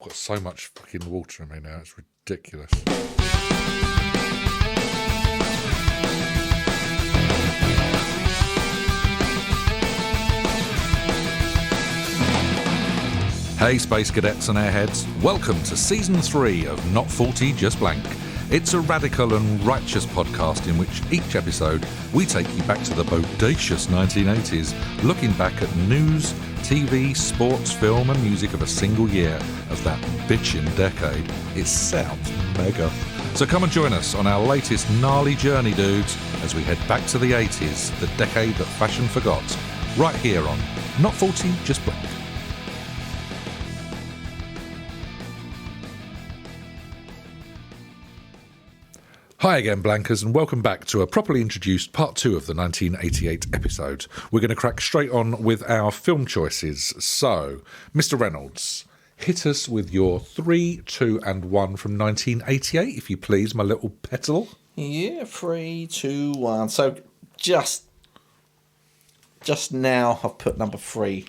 I've got so much fucking water in me now, it's ridiculous. Hey Space Cadets and Airheads, welcome to Season 3 of Not 40 Just Blank. It's a radical and righteous podcast in which each episode we take you back to the bodacious 1980s, looking back at news, TV, sports, film and music of a single year of that bitchin' decade. It sounds mega. So come and join us on our latest gnarly journey, dudes, as we head back to the 80s, the decade that fashion forgot, right here on Not 40 Just Blank. Hi again, Blankers, and welcome back to a properly introduced part 2 of the 1988 episode. We're going to crack straight on with our film choices. So, Mr. Reynolds, hit us with your 3, 2 and 1 from 1988, if you please, my little petal. Yeah, 3, 2, 1. So, just now I've put number 3.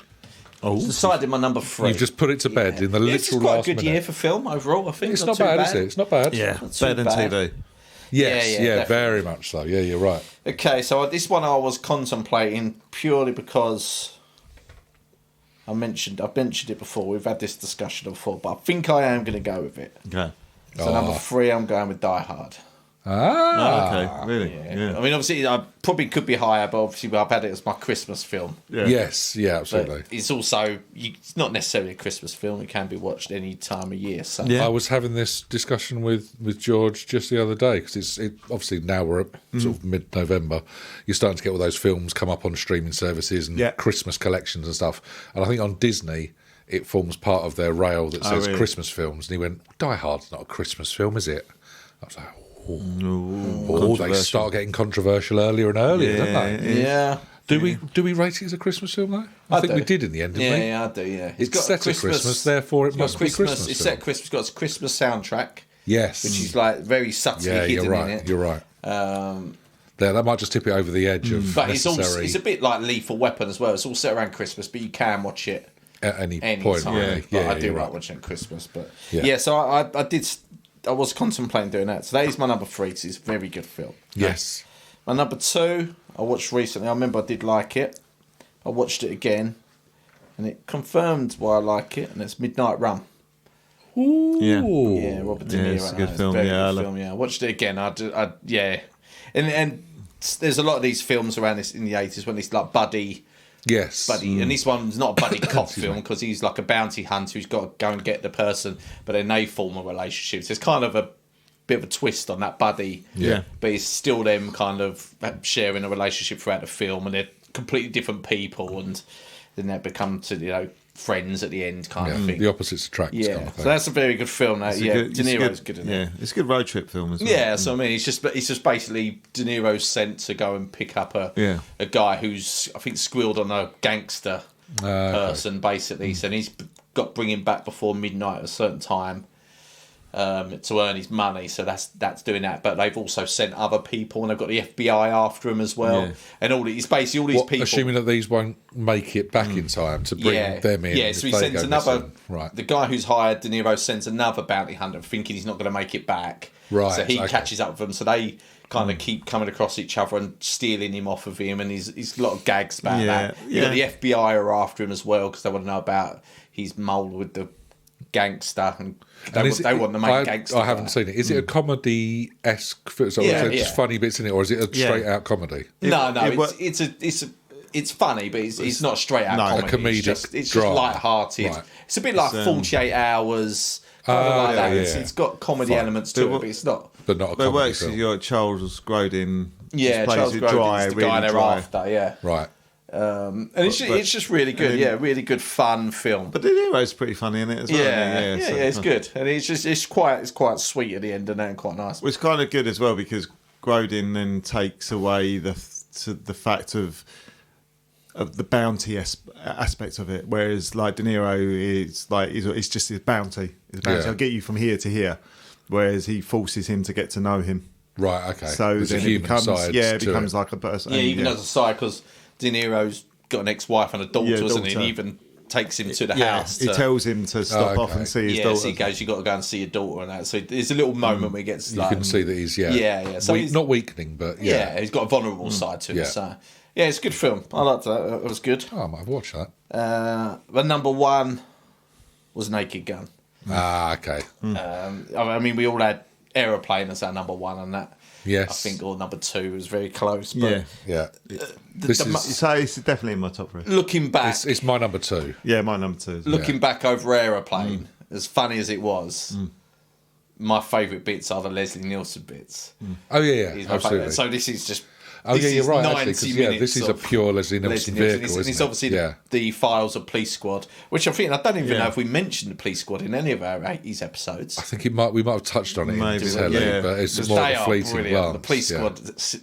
Oh, decided my number 3. You've just put it to bed in the literal last minute. It's quite a good year for film overall, I think. It's not bad, is it? It's not bad. Yeah, better than TV. Yes, yeah, very much so. Yeah, you're right. Okay, so this one I was contemplating purely because I've mentioned it before. We've had this discussion before, but I think I am going to go with it. Okay. So number 3, I'm going with Die Hard. Okay, really? Yeah. I mean, obviously, I probably could be higher, but obviously, I've had it as my Christmas film. Yeah. Yes, yeah, absolutely. But it's also, it's not necessarily a Christmas film. It can be watched any time of year. So. I was having this discussion with George just the other day, because obviously now we're at sort of mid-November. You're starting to get all those films come up on streaming services and Christmas collections and stuff. And I think on Disney, it forms part of their rail that says Christmas films. And he went, Die Hard's not a Christmas film, is it? I was like, they start getting controversial earlier and earlier, don't they? Yeah. Do we rate it as a Christmas film, though? I think we did in the end, didn't we? Yeah, I do, yeah. It's set at Christmas, therefore it must be Christmas. It's set at Christmas. It's got its Christmas soundtrack. Yes. Which is like very subtly hidden you're right, in it. You're right. That might just tip it over the edge of but necessary... it's a bit like Lethal Weapon as well. It's all set around Christmas, but you can watch it at any point. Time. I do like watching it at Christmas. But so I was contemplating doing that. So that is my number 3. It's a very good film. Yes. My number 2, I watched recently. I remember I did like it. I watched it again, and it confirmed why I like it, and it's Midnight Run. Ooh. Yeah, Robert De Niro. It's a good film. I watched it again. And there's a lot of these films around this in the 80s when it's like buddy. Yes. And this one's not a buddy cop film because he's like a bounty hunter who's got to go and get the person, but then they form a relationship. So it's kind of a bit of a twist on that buddy. Yeah. But it's still them kind of sharing a relationship throughout the film, and they're completely different people, and then they become friends at the end kind of thing. The opposites attract. Yeah. Kind of thing. So that's a very good film. De Niro's good in it. Yeah, it's a good road trip film as well. Yeah, so I mean, it's just basically De Niro's sent to go and pick up a guy who's, I think, squealed on a gangster person, basically. So he's got bring him back before midnight at a certain time to earn his money. So that's doing that. But they've also sent other people, and they've got the FBI after him as well. Yeah. And it's basically all these people. Assuming that these won't make it back in time to bring them in. Yeah, so he sends another. Right. The guy who's hired De Niro sends another bounty hunter, thinking he's not going to make it back. Right. So he catches up with them. So they kind of keep coming across each other and stealing him off of him, and he's a lot of gags about that. Yeah. The FBI are after him as well because they want to know about his mole with the gangster, and they want the main gangster. I haven't seen it. Is it a comedy-esque? So is it just funny bits in it, or is it a straight-out comedy? No, it's funny, but it's not straight out comedy. A comedic it's just light-hearted. Right. It's a bit like 48 Hours. Like that. It's got comedy elements to it, but it's not. But not a comedy. But it works because you're Charles Grodin. Charles Grodin's the guy they're after. Yeah, right. And it's just really good. Really good fun film. But De Niro's pretty funny in it as well. It's good, and it's quite sweet at the end, and quite nice. Well, it's kind of good as well because Grodin then takes away the fact of the bounty aspect of it, whereas like De Niro is like it's just his bounty. I'll get you from here to here, whereas he forces him to get to know him. Right. Okay. So there's then it becomes like a person. Yeah, even as a side because De Niro's got an ex-wife and a daughter, hasn't he? And even takes him to the house. He tells him to stop off and see his daughter. So he goes, "You got to go and see your daughter," and that. So there's a little moment where he gets. You can see that he's So not weakening, but he's got a vulnerable side to him. So it's a good film. I liked that. It was good. Oh, I might have watched that. But number one was Naked Gun. Okay. I mean, we all had Aeroplane as our number one, and that. Yes. I think, or number two was very close. But So it's definitely in my top three. Looking back, it's my number two. Yeah, my number two. Looking back over Aeroplane, as funny as it was, my favourite bits are the Leslie Nielsen bits. Oh yeah, He's my absolutely. favourite. So this is just. Oh this yeah, you're is right. 90 Actually, minutes this is a pure Leslie Nielsen vehicle, isn't it's it? obviously the files of Police Squad, which I think I don't even know if we mentioned the Police Squad in any of our 80s episodes. I think we might have touched on it Maybe, in telly, but it's more of a fleeting glance. The Police Squad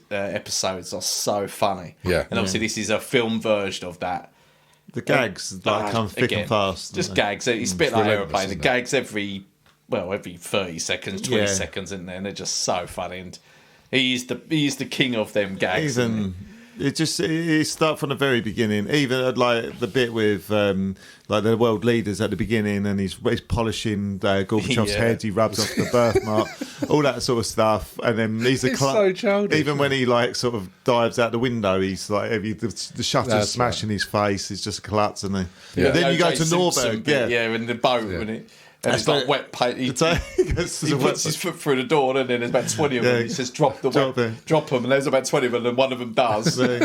episodes are so funny. Yeah, and obviously this is a film version of that. The gags come thick and fast. Just gags. It's a bit like Aeroplane. The gags every 30 seconds, 20 seconds in there, and they're just so funny. And he's the king of them gags. It starts from the very beginning. Even like the bit with like the world leaders at the beginning, and he's polishing Gorbachev's head. He rubs off the birthmark, all that sort of stuff. And then he's so childish. Even when he like sort of dives out the window, he's like the shutters smash in his face. It's just a klutz, and then you go to Norberg, in the boat, and it's like wet paint. He puts his foot through the door, and then there's about 20 of them. He says, drop them. And there's about 20 of them, and one of them does. And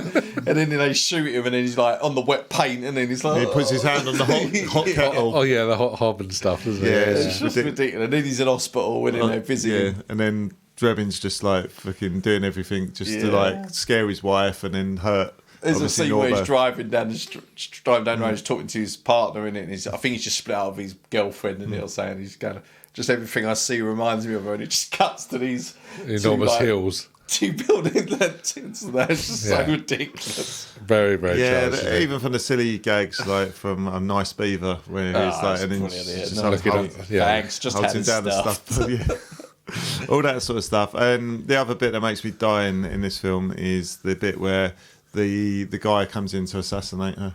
then they shoot him, and then he's like on the wet paint, and then he's like... He puts his hand on the hot kettle. Oh, yeah, the hot hob and stuff, doesn't it? Yeah, it's just ridiculous. And then he's in hospital, and then they're visiting. Yeah, and then Drebin's just like fucking doing everything just to like scare his wife and then hurt. There's a scene where he's driving down the road, he's talking to his partner in it, and I think he's just split out of his girlfriend, and he'll say, and he's going, just everything I see reminds me of her, and it just cuts to these enormous hills. Two building that's just so ridiculous. Very, very childish. Even from the silly gags like from Nice Beaver, where he's like, and then thanks, just holding down the stuff. All that sort of stuff. And the other bit that makes me die in this film is the bit where the guy comes in to assassinate her.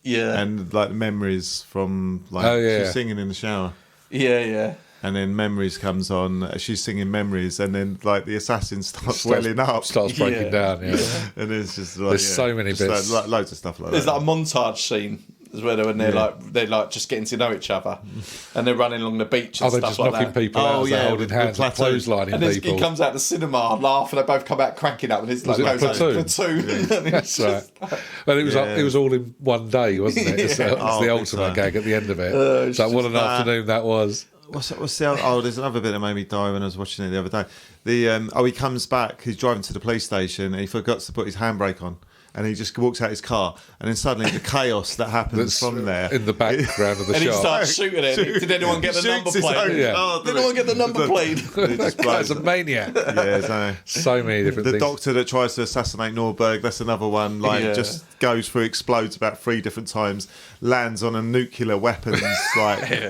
Yeah. And like memories from she's singing in the shower. Yeah. And then Memories comes on. She's singing Memories, and then like the assassin starts welling up, starts breaking down. Yeah. And it's just like there's so many bits, like, loads of stuff like there's that. There's like a montage scene as well when they're like just getting to know each other, and they're running along the beach and they're stuff just like knocking that. people out, holding hands, and clotheslining and people. He comes out the cinema and laugh, and they both come out cracking up, and it's like Platoon. That's right. Well, it was all in one day, wasn't it? It's the ultimate gag at the end of it. So what an afternoon that was. What's there's another bit that made me die when I was watching it the other day. He comes back, he's driving to the police station, and he forgets to put his handbrake on. And he just walks out his car, and then suddenly the chaos that happens from there in the background of the shot, and he starts shooting it. Did anyone get the number plate? Did anyone get the number plate? That's a maniac. So many different things. The doctor that tries to assassinate Norberg, that's another one. Just goes through, explodes about 3 different times, lands on a nuclear weapons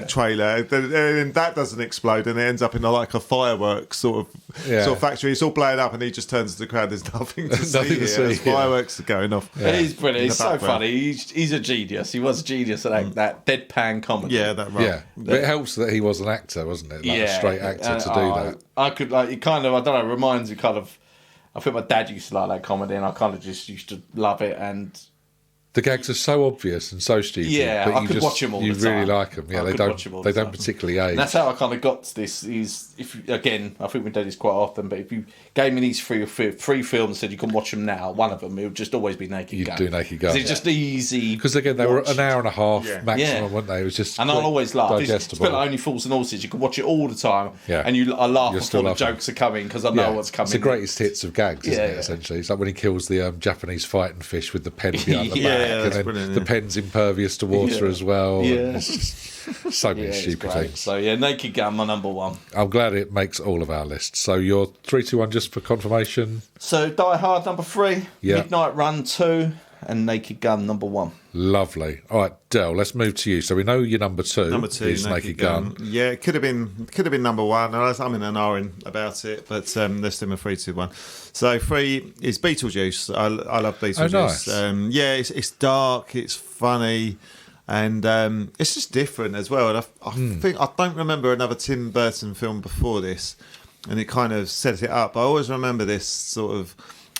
trailer, and that doesn't explode, and it ends up in a fireworks sort of factory. It's all blown up, and he just turns to the crowd. There's nothing to see. There's fireworks going off. He's brilliant. He's so funny. He's a genius. He was a genius at that deadpan comedy. Yeah, that right. Yeah, but it helps that he was an actor, wasn't it? A straight actor to do that. I could it kind of, I don't know, reminds me kind of. I think my dad used to like that comedy, and I kind of just used to love it. And the gags are so obvious and so stupid. Yeah, but I could watch them all the time. You really like them. Yeah, they don't particularly age. And that's how I kind of got to this. I think we do this quite often, but if you gave me these three films and said you can watch them now, one of them, it would just always be Naked Gun. You'd do Naked Gun. It's just easy. Because again, they were an hour and a half maximum, weren't they? It was just and I'll always laugh. Digestible. It's a bit like Only Fools and Horses. You can watch it all the time, and I laugh before the jokes are coming because I know what's coming. It's the greatest hits of gags, isn't it? Essentially, it's like when he kills the Japanese fighting fish with the pen behind the back, and then the pen's impervious to water as well. Yeah. It's just so many stupid things. So Naked Gun, my number one. I'm glad it makes all of our lists. So you're 3, 2, 1 just for confirmation. So Die Hard number 3, Midnight Run 2, and Naked Gun number 1. Lovely. All right, Del, let's move to you. So we know your number 2. Number 2 is Naked Gun. Yeah, it could have been number 1. I'm in an R about it, but let's do my 3, 2, 1. So 3 is Beetlejuice. I love Beetlejuice. Oh, nice. It's dark, it's funny. And it's just different as well. And I think I don't remember another Tim Burton film before this, and it kind of set it up. I always remember this sort of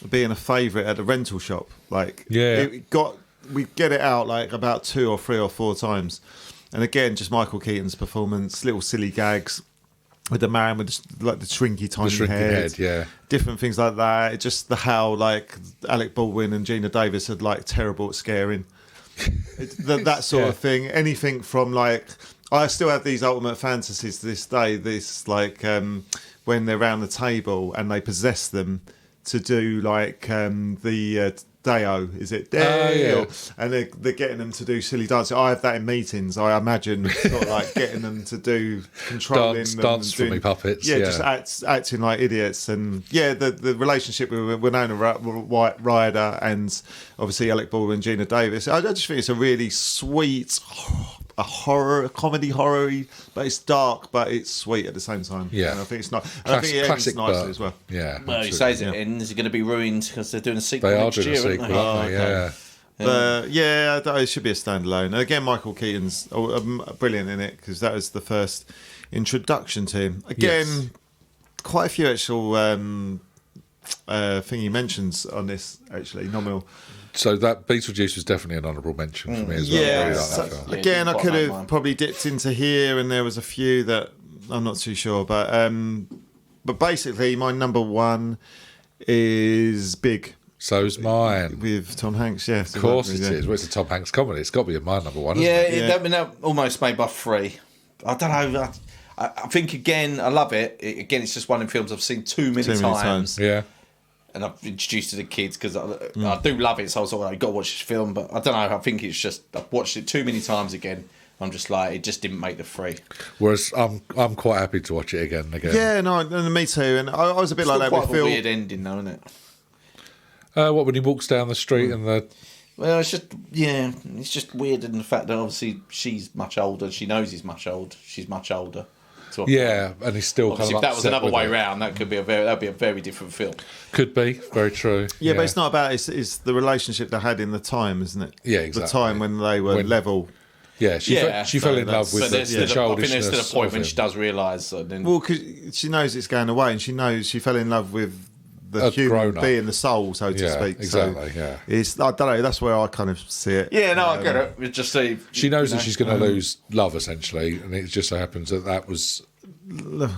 being a favourite at the rental shop. Like, we get it out like about 2 or 3 or 4 times, and again, just Michael Keaton's performance, little silly gags with the man with the shrinky tiny head, different things like that. It just how like Alec Baldwin and Gina Davis are like terrible at scaring. That sort of thing. Anything from like, I still have these ultimate fantasies to this day. This like when they're around the table and they possess them to do like the Deo, is it? Deo. And they're getting them to do silly dances. I have that in meetings. I imagine sort of like getting them to do controlling dance for me puppets. Just acting like idiots. And the relationship with Winona Ryder and obviously Alec Baldwin and Gina Davis. I just think it's a really sweet comedy horror-y, but it's dark, but it's sweet at the same time. Yeah, and I think it's nice. And I think it ends nicely as well. Yeah. Well, he says it ends. It's going to be ruined because they're doing a sequel. They are next doing year, a sequel, aren't they? Okay. But it should be a standalone. And again, Michael Keaton's brilliant in it because that was the first introduction to him. Again, quite a few actual thing he mentions on this actually nominal. So that Beetlejuice was definitely an honourable mention for me as well. Yeah, I really like that film. Again, I could have probably dipped into here, and there was a few that I'm not too sure, but basically, my number one is Big. So's mine. With Tom Hanks, yes. Of course it is. Well, it's a Tom Hanks comedy. It's got to be my number one, that almost made by 3. I don't know. I think, again, I love it. Again, it's just one of the films I've seen too many times. Yeah. And I've introduced to the kids because I do love it. So I was like, you've got to watch this film. But I don't know. I think it's just, I've watched it too many times again. I'm just like, it just didn't make the 3. Whereas I'm quite happy to watch it again and again. Yeah, no, and me too. And I was a bit like that with Phil. Quite a weird ending, though, isn't it? What, when he walks down the street and the... Well, it's just weird in the fact that obviously she's much older. She knows he's much old. She's much older. And he's still obviously, kind of if that was another way round, that'd be a very different film. Could be, very true. Yeah, but it's not about it's the relationship they had in the time, isn't it? Yeah, exactly. The time when they were level. Yeah, she fell in love with the childishness. I think there's still a point when she does realise. Well, because she knows it's going away, and she knows she fell in love with the human being, the soul, so to speak. Exactly. So it's, I don't know. That's where I kind of see it. Yeah, no, I get it. It's just she knows that she's going to lose love essentially, and it just so happens that was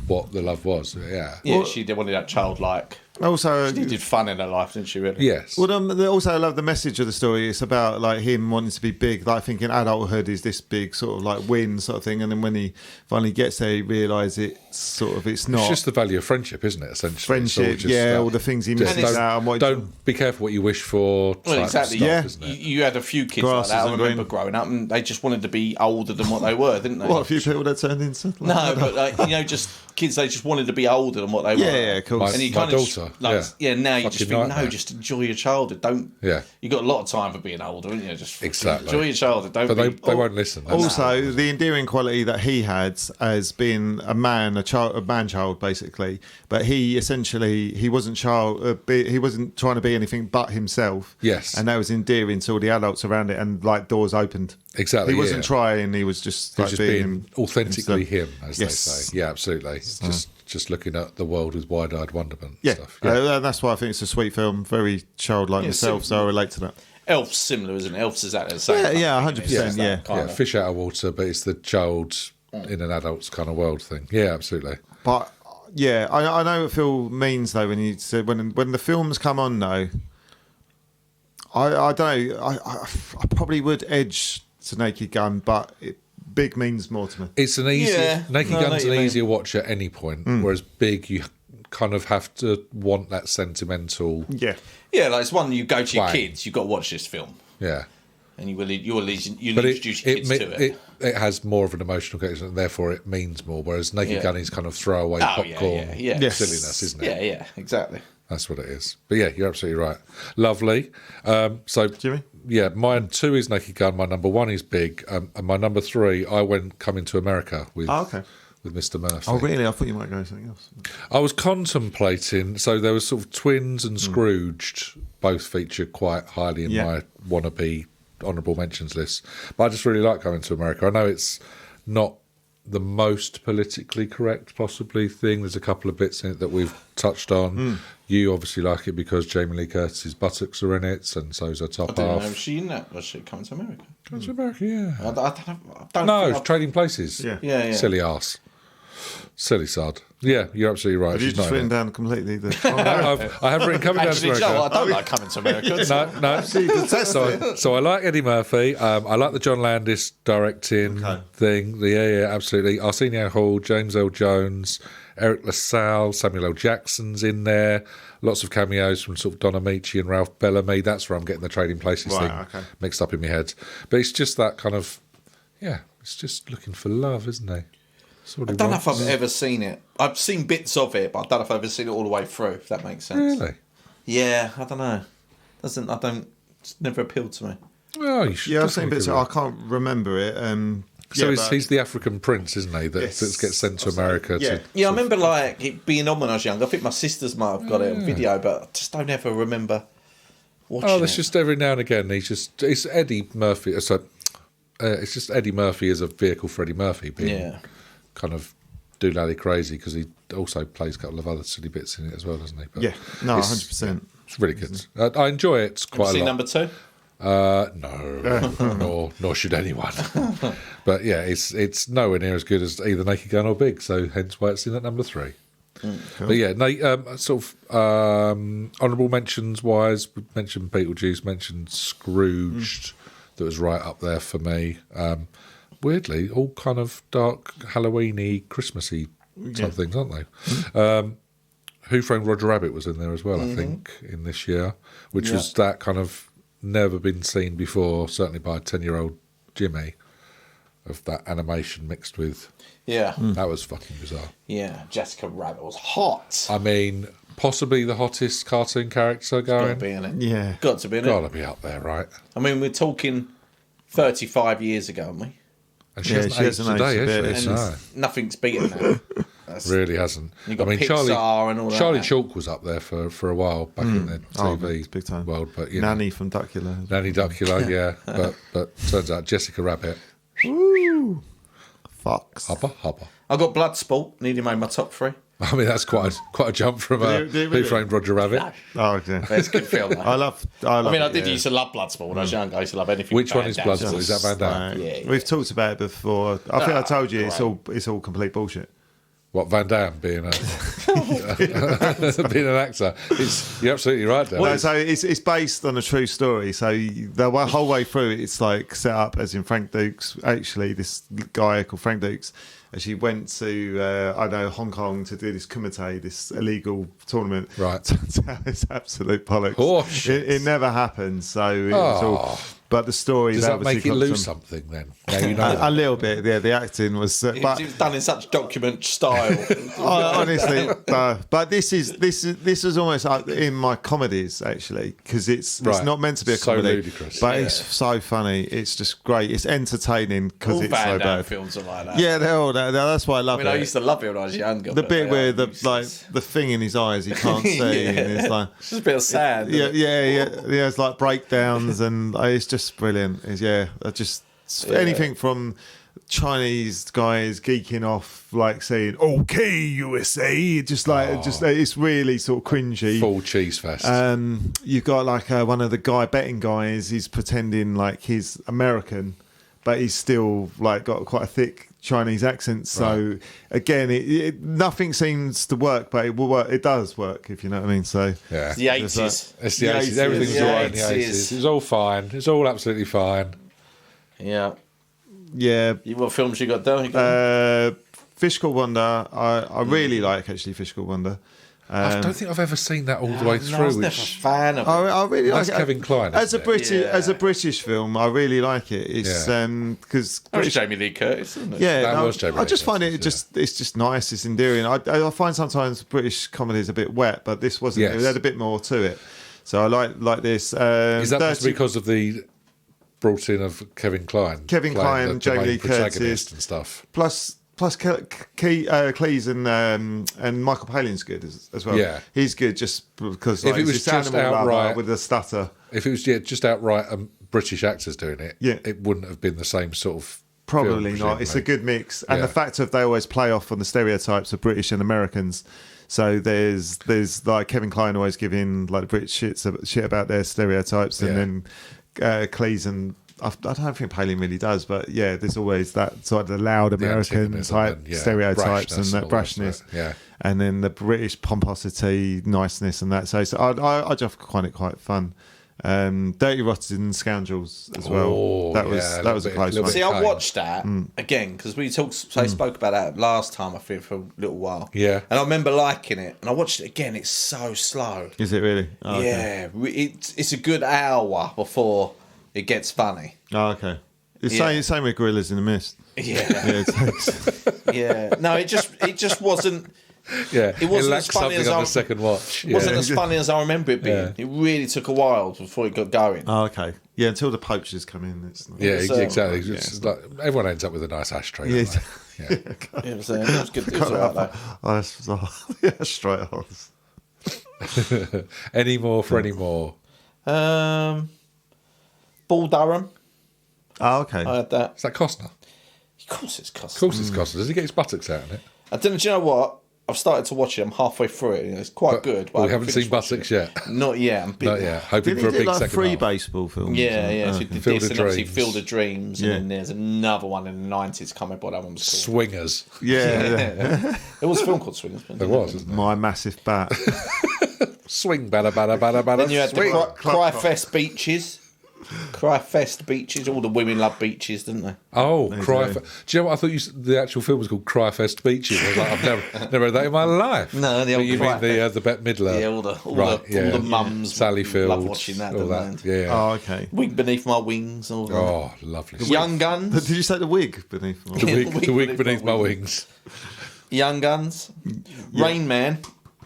what the love was. Yeah. Well, she wanted that childlike. Also, she did fun in her life, didn't she? Really? Yes. Well, also I love the message of the story. It's about like him wanting to be big, like thinking adulthood is this big sort of like win sort of thing, and then when he finally gets there, he realises it's not. It's just the value of friendship, isn't it? Essentially, friendship. All the things he misses out. And don't be careful what you wish for. Well, exactly. Stuff, isn't it? You had a few kids like that. I remember growing up, and they just wanted to be older than what they were, didn't they? What, a few people that turned into? Like, no, but like, just kids. They just wanted to be older than what they were. Yeah, of course. And you my daughter. Now you just think, no, just enjoy your childhood. Don't. Yeah. You got a lot of time for being older, haven't you? Just exactly enjoy your childhood. Don't. But they won't listen. Also, the endearing quality that he had as being a man, a man-child, basically. But he essentially he wasn't he wasn't trying to be anything but himself. Yes. And that was endearing to all the adults around it, and like doors opened. Exactly. He wasn't trying. He was just like being authentically him, as they yes. say. Yeah, absolutely. Just looking at the world with wide-eyed wonderment. Yeah, stuff. That's why I think it's a sweet film. Very childlike myself, so I relate to that. Elf's similar, isn't it? Elf's exactly the same. Yeah, 100%. Yeah, fish out of water, but it's the child in an adult's kind of world thing. Yeah, absolutely. But yeah, I know what Phil means though when you said when the films come on though. I don't know. I probably would edge to Naked Gun, but Big means more to me. It's an easier Naked Gun's an easier watch at any point, whereas Big you kind of have to want that sentimental. Yeah, like it's one you go to your kids. You've got to watch this film. Yeah, and you'll introduce your kids to it. It has more of an emotional connection, and therefore it means more. Whereas Naked Gun is kind of throwaway popcorn silliness, isn't it? Yeah, exactly. That's what it is. But yeah, you're absolutely right. Lovely. So Jimmy? Yeah, mine 2 is Naked Gun. My number 1 is Big, and my number 3, I went Coming to America with Mr. Murphy. Oh, really? I thought you might go something else. I was contemplating. So there was sort of Twins and Scrooged, both featured quite highly in my wannabe honourable mentions list. But I just really like Coming to America. I know it's not the most politically correct possibly thing. There's a couple of bits in it that we've touched on. You obviously like it because Jamie Lee Curtis's buttocks are in it, and so's her top half. I didn't know she in that. Was she Coming to America? Coming to America, yeah. I don't No, think it's Trading Places. Yeah. Silly arse. Silly sod. Yeah, you're absolutely right. Have you She's just not in written it. down completely the... I have written Coming Down to Actually, America. Joe, I don't like Coming to America. No. So I like Eddie Murphy. I like the John Landis directing thing. Yeah, absolutely. Arsenio Hall, James L. Jones, Eric LaSalle, Samuel L. Jackson's in there. Lots of cameos from sort of Don Amici and Ralph Bellamy. That's where I'm getting the Trading Places thing mixed up in my head. But it's just that kind of, it's just looking for love, isn't he? I don't know if I've ever seen it. I've seen bits of it, but I don't know if I've ever seen it all the way through, if that makes sense. Really? Yeah, I don't know. It's never appealed to me. Oh, you should. Yeah, I've seen bits. I can't remember it. He's the African prince, isn't he? That gets sent to America. I remember it being on when I was young. I think my sisters might have got it on video, but I just don't ever remember watching it. There's just every now and again. It's Eddie Murphy. It's just Eddie Murphy as a vehicle for Eddie Murphy being kind of doolally crazy, because he also plays a couple of other silly bits in it as well, doesn't he? But 100%. It's really good. I enjoy it quite a lot. Number 2? No, nor should anyone. But yeah, it's nowhere near as good as either Naked Gun or Big, so hence why it's in at number 3. Cool. But yeah, honourable mentions wise, we mentioned Beetlejuice, mentioned Scrooged, that was right up there for me. Weirdly, all kind of dark, Halloweeny, Christmassy type things, aren't they? Who Framed Roger Rabbit was in there as well, I think, in this year, which was that kind of never been seen before, certainly by a 10-year-old Jimmy, of that animation mixed with... Yeah. That was fucking bizarre. Yeah, Jessica Rabbit was hot. I mean, possibly the hottest cartoon character going. Got to be in it. Yeah. Got to be in it. Got to be up there, right? I mean, we're talking 35 years ago, aren't we? And she hasn't aged today, has she? No. Nothing's beaten that. Really hasn't. You got Pixar and all that. Charlie Chalk was up there for a while back in the TV big time world, but Nanny from Duckula. Nanny Duckula, yeah. But turns out Jessica Rabbit. Woo! Fox. Hubba. I got Bloodsport. Nearly made my top 3. I mean, that's quite a jump from Who Framed Roger Rabbit. Oh, yeah. It's a good film. I did used to love Bloodsport when I was young. I used to love anything. Which one is Bloodsport? Is that Van Damme? Yeah. We've talked about it before. I think I told you it's all complete bullshit. What, Van Damme being an actor? You're absolutely right there. No, so it's based on a true story. So the whole way through, it's like set up as in Frank Dukes. Actually, this guy called Frank Dukes, actually went to Hong Kong to do this kumite, this illegal tournament. Right. Turns out it's absolute bollocks. Oh, shit. It never happened. So it was all. But the story does that make it lose something then? Now you know a little bit. Yeah, the acting was. It was done in such document style. Honestly, but this is almost in my comedies actually, because it's not meant to be a comedy, ludicrous. But it's so funny. It's just great. It's entertaining because it's so bad. Films are like that. Yeah, they're all that. That's why I love it. I used to love it when I was younger. The bit where the thing in his eyes he can't see, and it's like it's just a bit of sad. Yeah. It's like breakdowns, and it's just brilliant. Anything from Chinese guys geeking off, like saying "Okay, USA," it's really sort of cringy. Full cheese fest. You've got like one of the betting guys. He's pretending like he's American, but he's still like got quite a thick Chinese accent. So again, nothing seems to work, but it will work. It does work, if you know what I mean. So yeah, it's the 80s. It's the 80s. Everything's all right in the 80s. It's all fine. It's all absolutely fine. Yeah. What films you got though? Fish Called Wonder. I really like actually Fish Called Wonder. I don't think I've ever seen that all the way through. I was never a fan of it. I really like it. Kevin Kline. As a British film, I really like it. It's because Jamie Lee Curtis, isn't it? Yeah, that was Jamie Lee just find it it's just nice. It's endearing. I find sometimes British comedy is a bit wet, but this wasn't. Yes. It had a bit more to it. So I like this. Is that because of the brought in of Kevin Kline? Kevin Kline, Jamie Lee Curtis and stuff. Plus Cleese and Michael Palin's good as well. Yeah, he's good just because if it was just outright with a stutter. If it was just outright British actors doing it, it wouldn't have been the same sort of. Probably not. It's a good mix, and the fact of they always play off on the stereotypes of British and Americans. So there's like Kevin Kline always giving like the British shit about their stereotypes, and then Cleese and I don't think Palin really does, but there's always that sort of the loud American type stereotypes and that brashness, and then the British pomposity, niceness, and that. So I just find it quite fun. Dirty Rotten Scoundrels as well. That was a close one. See, I watched that again because we spoke about that last time. I think for a little while. Yeah, and I remember liking it, and I watched it again. It's so slow. Is it really? Oh, yeah, okay. It's a good hour before it gets funny. Oh, okay. It's same with Gorillas in the Mist. Yeah. Yeah. No, it just wasn't. Yeah, it wasn't as funny as on the second watch. It wasn't as funny as I remember it being. Yeah. It really took a while before it got going. Oh, okay. Yeah, until the poachers come in. Exactly. It's like, everyone ends up with a nice ashtray. Yeah, it was good. It was all right, though. Straight holes. Any more? Bull Durham. Oh, okay. I had that. Is that Costner? Of course it's Costner. Of course it's Costner. Does he get his buttocks out in it? I don't know. Do you know what? I've started to watch it. I'm halfway through it. It's quite good. But we haven't seen buttocks yet. Not yet. Not yet. Hoping for a big second three basbaseball films. Yeah. So he did Field this of and obviously Dreams. Field of Dreams. And then there's another one in the 90s. Can't remember what that one was called. Swingers. Yeah. There was a film called Swingers. There was, isn't there? My Massive Bat. Swing, bada, bada, bada, bada. Then you had the Cryfest Beaches. Cryfest Beaches. All the women love beaches, didn't they? Oh, Cryfest. Do you know what I thought the actual film was called Cryfest Beaches? I was like, I've never heard that in my life. No, the old you mean the Bette Midler? Yeah, all the mums. Sally Field. Love watching that, all don't that. Yeah. Oh, okay. Wig Beneath My Wings. All that. Oh, lovely. Young Guns. Did you say the wig beneath my The wig beneath my wings. Young Guns. Rain Man.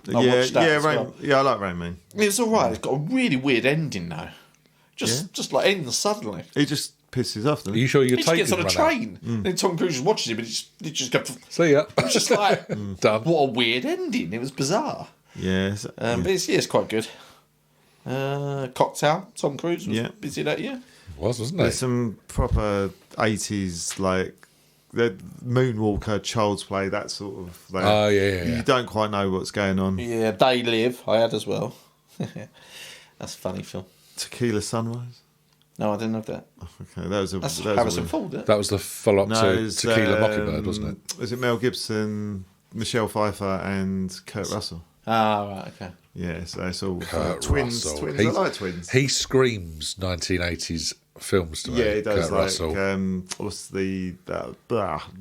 I watched that as well. I like Rain Man. It's all right. It's got a really weird ending though. Just like ends suddenly. He just pisses off. Are you sure you're He taking just gets on a train. Then Tom Cruise is watching him, but he just goes. See ya. It's just like Done. What a weird ending. It was bizarre. Yes. But it's quite good. Cocktail. Tom Cruise was busy that year. It was, wasn't it? There's some proper 80s like the Moonwalker, Child's Play, that sort of. Like, oh yeah. You don't quite know what's going on. Yeah, They Live. I had as well. That's a funny film. Tequila Sunrise. No, I didn't have that. Okay, that was Harrison Ford. That was the follow-up to Tequila Mockingbird, wasn't it? Was it Mel Gibson, Michelle Pfeiffer, and Kurt Russell? Ah, right, okay. Yeah, so it's all twins. Twins. I like twins. He screams 1980s films to me. Yeah, he does. Kurt like, Russell. What's the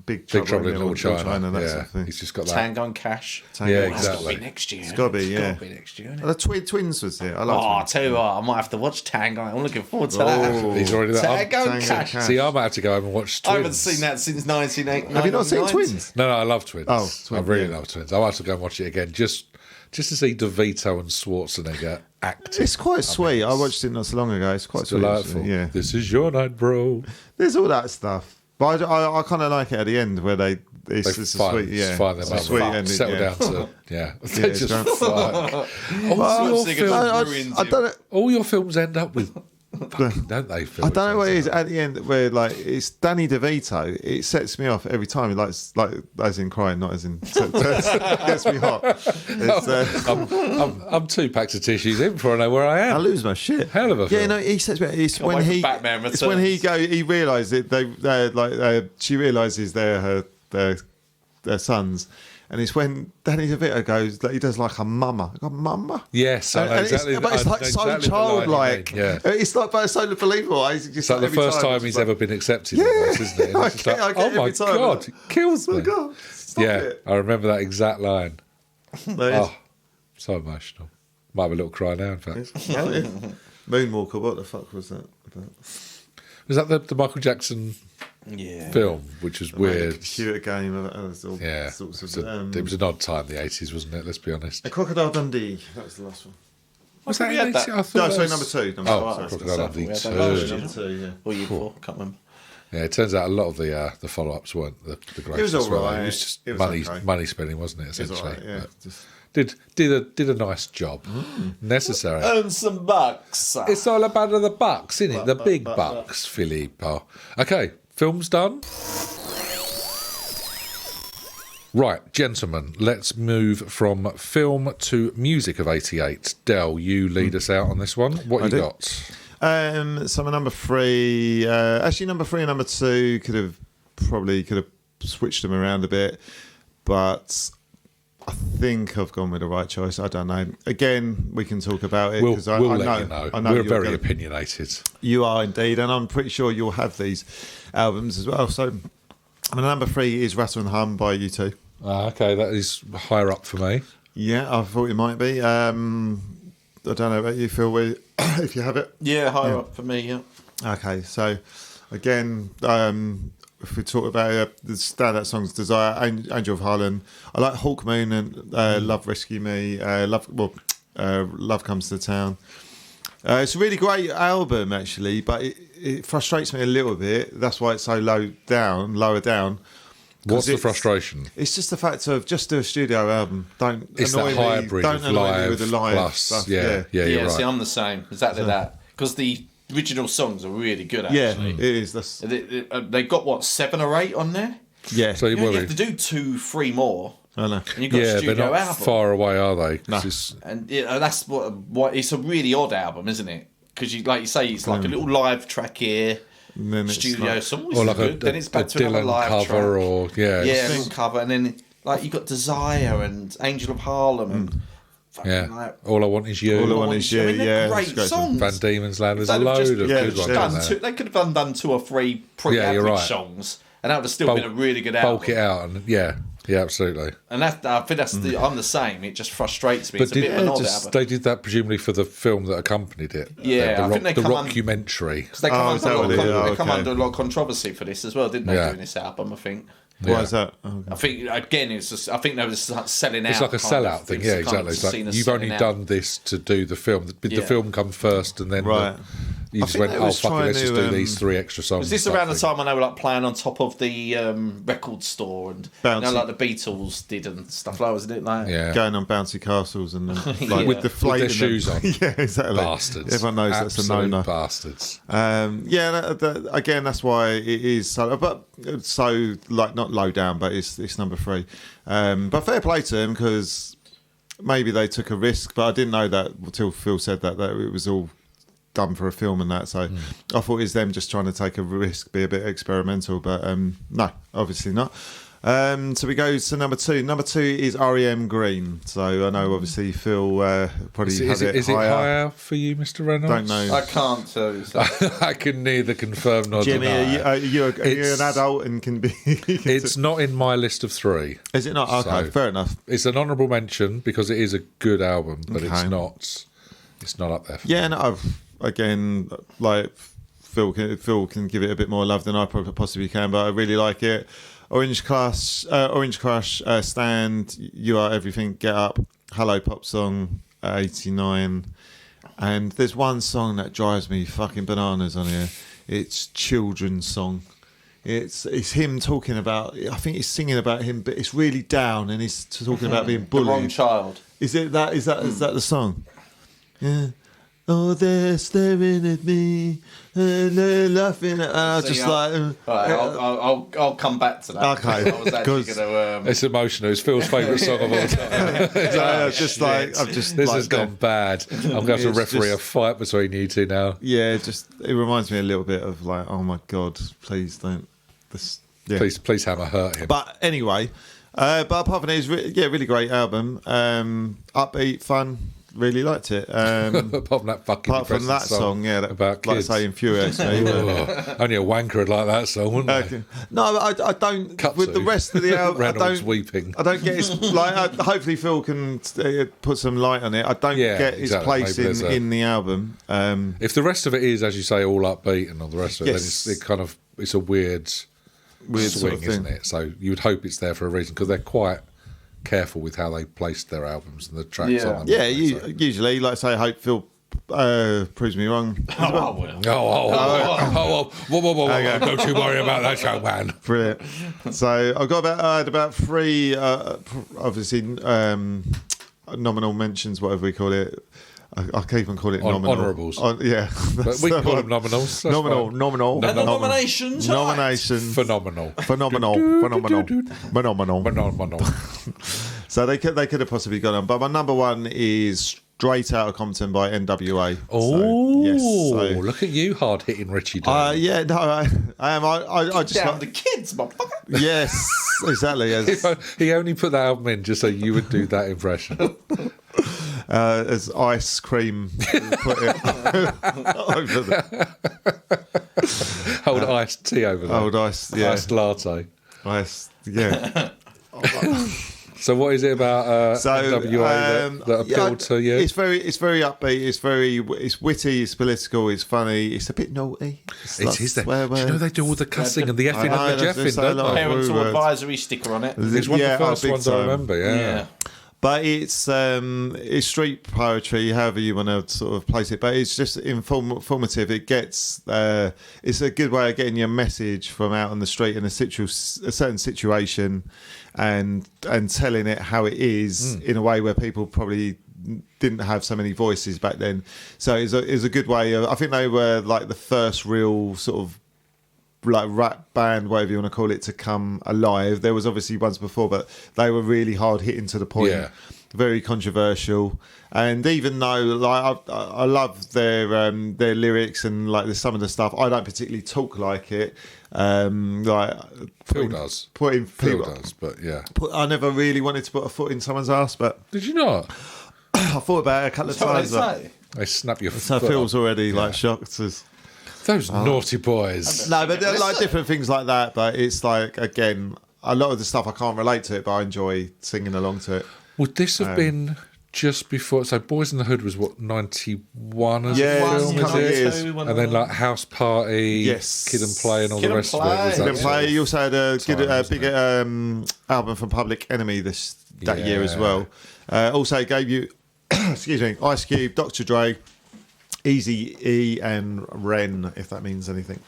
Big Trouble in Little China? That sort of thing. He's just got that. Tango and Cash. Yeah, It's got exactly. to be next year. It's got to be, yeah. next year. The twins was there. I like I'll twins. tell you what, I might have to watch Tango. I'm looking forward to that. He's already there. Tango and Cash. See, I might have to go home and watch Twins. I haven't seen that since 1989. Have you not seen Twins? No, I love Twins. Oh, I really love Twins. I'll have to go and watch it again just to see DeVito and Schwarzenegger act. It's quite sweet. I watched it not so long ago. It's quite sweet. Delightful. Yeah. This is your night, bro. There's all that stuff. But I kind of like it at the end where it's a sweet, yeah. Find them it's a sweet ending. Settle down to, They just it's fuck. All your films end up with fucking, don't they? I don't know what it is at the end where like it's Danny DeVito. It sets me off every time. Like as in crying, not as in gets me hot. I'm 2 packs of tissues in before I know where I am. I lose my shit. Hell of a film. Yeah, no, he sets me. It's when he realised it. She realises they're their sons. And it's when Danny DeVito goes, he does like a mama. Like a mama? Yes, I know exactly. But it's like so childlike. Yeah. It's like, but it's so believable. It's like the first time he's ever been accepted in this, isn't it? I get oh my God, it kills me. Oh God, stop it. I remember that exact line. So emotional. Might have a little cry now, in fact. Moonwalker, what the fuck was that about? Was that the Michael Jackson film, which was weird? Computer game. It was an odd time, the 80s, wasn't it? Let's be honest. A Crocodile Dundee. That was the last one. Was that in No, sorry, number two. Crocodile Dundee 2. Number two, yeah. Or you four, can't remember. Yeah, it turns out a lot of the follow-ups weren't the greatest. It was all right. It was just money spending, wasn't it? Essentially, It was all right, did a nice job. Necessary. Earn some bucks. It's all about the bucks, isn't it? The big bucks, Filippo. Okay, film's done. Right, gentlemen, let's move from film to music of 88. Del, you lead us out on this one. What you got? So my number 3, actually number 3 and number 2 could have switched them around a bit, but I think I've gone with the right choice. I don't know. Again, we can talk about it because we'll let you know. We're very opinionated. You are indeed, and I'm pretty sure you'll have these albums as well. So my number 3 is Rattle and Hum by U2. Okay, that is higher up for me. Yeah, I thought it might be. I don't know about you, Phil, if you have it. Yeah, higher up for me, yeah. Okay, so again, if we talk about the standout songs, Desire, Angel of Harlem, I like Hawk Moon and Love Rescue Me, Love Comes to Town. It's a really great album, actually, but it frustrates me a little bit. That's why it's so lower down. What's the frustration? It's just the fact of just do a studio album. Don't it's annoy that hybrid me. Don't annoy me with the live plus, stuff. Yeah, you're right. See, I'm the same. Exactly that. Because the original songs are really good, actually. Yeah, it is. They got, 7 or 8 on there? Yeah. So you have to do 2, 3 more. I know. And you've got a studio they're not album. far away, are they? No. And that's what it's a really odd album, isn't it? Because like you say, it's like a little live track here. And then studio song, or like good. Then it's back to another Dylan live cover, track. a little cover, and then like you got Desire and Angel of Harlem, and All I Want Is You. All I Want Is You. They're great songs. Van Diemen's Land. There's a load of good ones. They could have done 2 or 3 pre-average songs, and that would have still been a really good album. Bulk it out, and yeah, absolutely. And I think that's I'm the same. It just frustrates me. It's a bit of an odd album. They did that presumably for the film that accompanied it. Yeah, I think they the come documentary. Because they come under a lot of controversy for this as well, didn't they? Doing this album, I think. Why is that? I think again, it's just. I think they were selling out. It's like a sellout thing. Yeah, exactly. It's like you've only done this to do the film. Did the film come first, and then you just went, "Oh fuck it, let's just do these 3 extra songs." Was this around the time when they were like playing on top of the record store and like the Beatles did and stuff like that, wasn't it? Like going on bouncy castles and with the flame with their shoes on. Yeah, exactly. Bastards. Everyone knows that's a no-no. Bastards. Again, that's why it is so like not low down, but it's number 3. But fair play to him because maybe they took a risk, but I didn't know that until Phil said that it was all done for a film and that. So I thought it was them just trying to take a risk, be a bit experimental, but no, obviously not. So we go to number 2. Number 2 is REM Green. So I know obviously Phil probably has it higher. Is it higher for you, Mr. Reynolds? Don't know. I can't tell you. I can neither confirm nor Jimmy, deny. are you an adult and can be... It's not in my list of 3. Is it not? Okay, fair enough. It's an honourable mention because it is a good album, but it's not up there for me. And again, like Phil can give it a bit more love than I possibly can, but I really like it. Orange Crush, Stand, You Are Everything, Get Up, Hello Pop Song, 89. And there's one song that drives me fucking bananas on here. It's Children's Song. It's him talking about, I think he's singing about him, but it's really down and he's talking about being bullied. The Wrong Child. Is that the song? Yeah. Oh, they're staring at me and they're laughing at. I'll come back to that. Okay, I was actually going to. It's emotional. It's Phil's favourite song of all time. This has gone bad. I'm going to have to referee a fight between you two now. Yeah, it reminds me a little bit of like, oh my god, please don't. Please hammer hurt him. But anyway, but apart from it, it's really great album. Upbeat, fun. Really liked it. Apart from that song, about kids. Like I say, infuriates me. Only a wanker would like that song, wouldn't they? No, I don't. With the rest of the album, Reynolds weeping. I don't get his hopefully Phil can put some light on it. I don't get his place in the album. If the rest of it is, as you say, all upbeat and all the rest of it, then it's a weird swing, sort of isn't it? So you would hope it's there for a reason because they're quite careful with how they placed their albums and the tracks on them. Usually, like I say, I hope Phil proves me wrong. Whoa. Don't you worry about that, young man. Brilliant. So I've got I had about 3, obviously, nominal mentions, whatever we call it. I can't even call it nominal. Honourables. Yeah. But we can call them nominals. Nominal. And the nominations. Nominations. Phenomenal. So they could have possibly gone on. But my number one is Straight Outta Compton by NWA. Oh, look at you, hard hitting Richie. Yeah, no, I am. I just down the kids, motherfucker. Yes, exactly. Yes. He only put that album in just so you would do that impression. As ice cream put it over Hold iced tea over there. Old ice, yeah. Iced latte. Ice, yeah. So what is it about NWA that appealed to you? It's very upbeat. It's witty. It's political. It's funny. It's a bit naughty. It is that. Do you know they do all the cussing and the effing and the jeffing, don't they? Parental advisory sticker on it. It's one of the first ones I remember. Yeah. But it's street poetry, however you want to sort of place it. But it's just informative. It gets it's a good way of getting your message from out on the street in a certain situation, and telling it how it is in a way where people probably didn't have so many voices back then. So it's a good way of, I think they were like the first real sort of like rap band, whatever you want to call it, to come alive. There was obviously ones before, but they were really hard hitting to the point. Yeah. Very controversial. And even though like I love their lyrics and like some of the stuff, I don't particularly talk like it. Like Phil does. Phil does, but yeah. I never really wanted to put a foot in someone's ass, but did you not? I thought about it a couple of times. They snap your foot. So Phil's already like shocked as those naughty boys. No, but they're like different things like that. But it's like, again, a lot of the stuff I can't relate to it, but I enjoy singing along to it. Would this have been just before? So Boys in the Hood was what, 91 as a film, is it? And then like House Party, yes, Kid and Play, and all Kid the rest of it. Kid and Play. You also had a big album from Public Enemy that year as well. Also gave you, excuse me, Ice Cube, Dr. Dre, Eazy-E and Ren, if that means anything.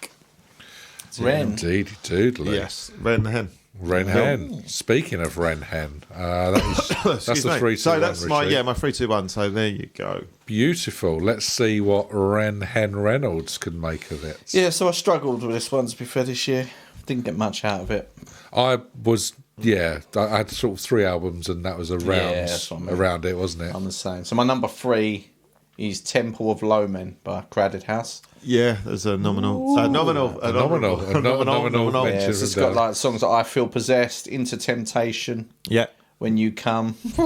Ren. Indeed, doodly. Yes, Ren Hen. Ren Hen. Speaking of Ren Hen, that's the 3-2-1. So that's my 3-2-1. So there you go. Beautiful. Let's see what Ren Hen Reynolds can make of it. Yeah, so I struggled with this one to be fair this year. Didn't get much out of it. I had sort of 3 albums, and that was around it, wasn't it? I'm the same. So my number 3 is Temple of Low Men by Crowded House. Yeah, there's a nominal mention. Yeah, it's got like songs that I Feel Possessed, Into Temptation. Yeah. When You Come. Did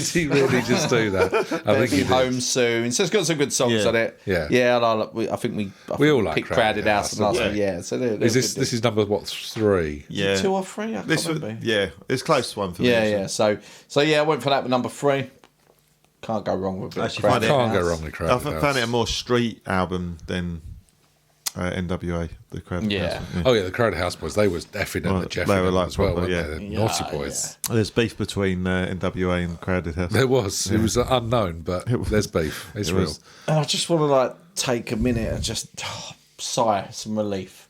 he really just do that? I think he did. Home Soon. So it's got some good songs on it. Yeah. I think we all like picked Crowded House last week. Yeah. So this is number 3? Yeah. 2 or 3? I can't remember. Yeah, it's close to one for me. Yeah. So I went for that with number 3. Can't go wrong with it. Actually, can't go wrong with Crowded House. I found it a more street album than NWA, the Crowded House. Yeah. Oh yeah, the Crowded House boys, they was effing and the Jeffing were like as well, proper, weren't they? Naughty boys. Yeah. There's beef between NWA and Crowded House. There was. It was unknown, but there's beef. It's real. And I just want to take a minute and just sigh some relief.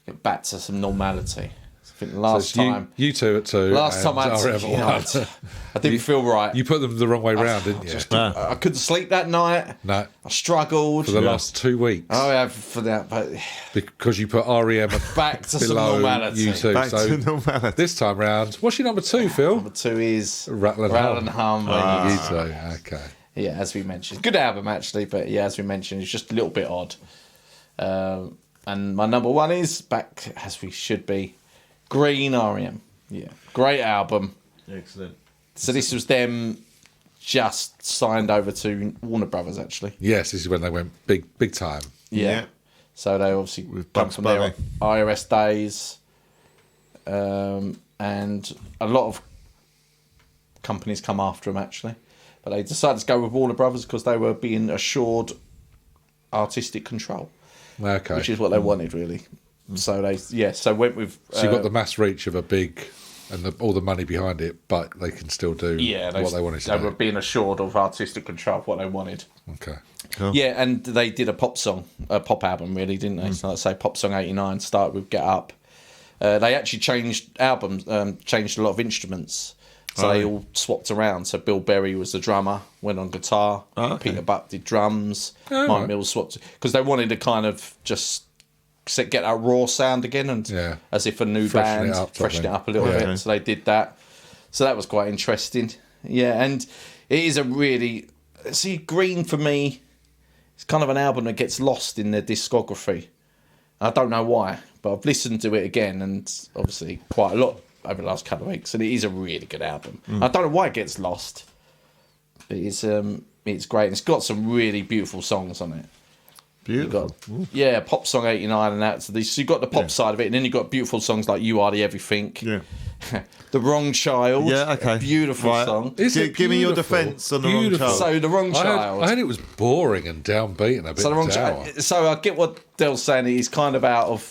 Get back to some normality. I think last time... You 2 at 2. Last time I didn't feel right. You put them the wrong way round, didn't you? I couldn't sleep that night. No. I struggled. For the last 2 weeks. Oh, yeah, for that. But because you put REM back to some normality. U2. Back to normality. This time round, what's your number 2, Phil? Number 2 is Rattle and Hum. U2, okay. Yeah, as we mentioned. Good album, actually, but yeah, as we mentioned, it's just a little bit odd. And my number 1 is, back as we should be, Green REM. Yeah. Great album. Excellent. So this was them just signed over to Warner Brothers, actually. Yes, this is when they went big time. Yeah. So they obviously come from their IRS days. And a lot of companies come after them, actually. But they decided to go with Warner Brothers because they were being assured artistic control. Okay. Which is what they wanted, really. So so went with... So you got the mass reach of a big and all the money behind it, but they can still do what they wanted to do. They were being assured of artistic control of what they wanted. Okay. Cool. Yeah, and they did a pop album, really, didn't they? So, like I say, Pop Song 89 started with Get Up. They actually changed changed a lot of instruments. So they all swapped around. So Bill Berry was the drummer, went on guitar. Peter Buck did drums. Mike Mills swapped, because they wanted to kind of just get that raw sound again, and as if a new band, freshen it up a little bit. So they did that. So that was quite interesting. Yeah, and it is a really... See, Green, for me, it's kind of an album that gets lost in their discography. I don't know why, but I've listened to it again, and obviously quite a lot over the last couple of weeks, and it is a really good album. I don't know why it gets lost, but it's great, and it's got some really beautiful songs on it. Beautiful. Pop Song 89 and that. So you've got the pop side of it, and then you've got beautiful songs like You Are the Everything. Yeah. The Wrong Child. Yeah, okay. Beautiful song. Give me your defence on The Wrong Child. So The Wrong Child. I heard it was boring and downbeat and a bit dour. So I get what Dell's saying. He's kind of out of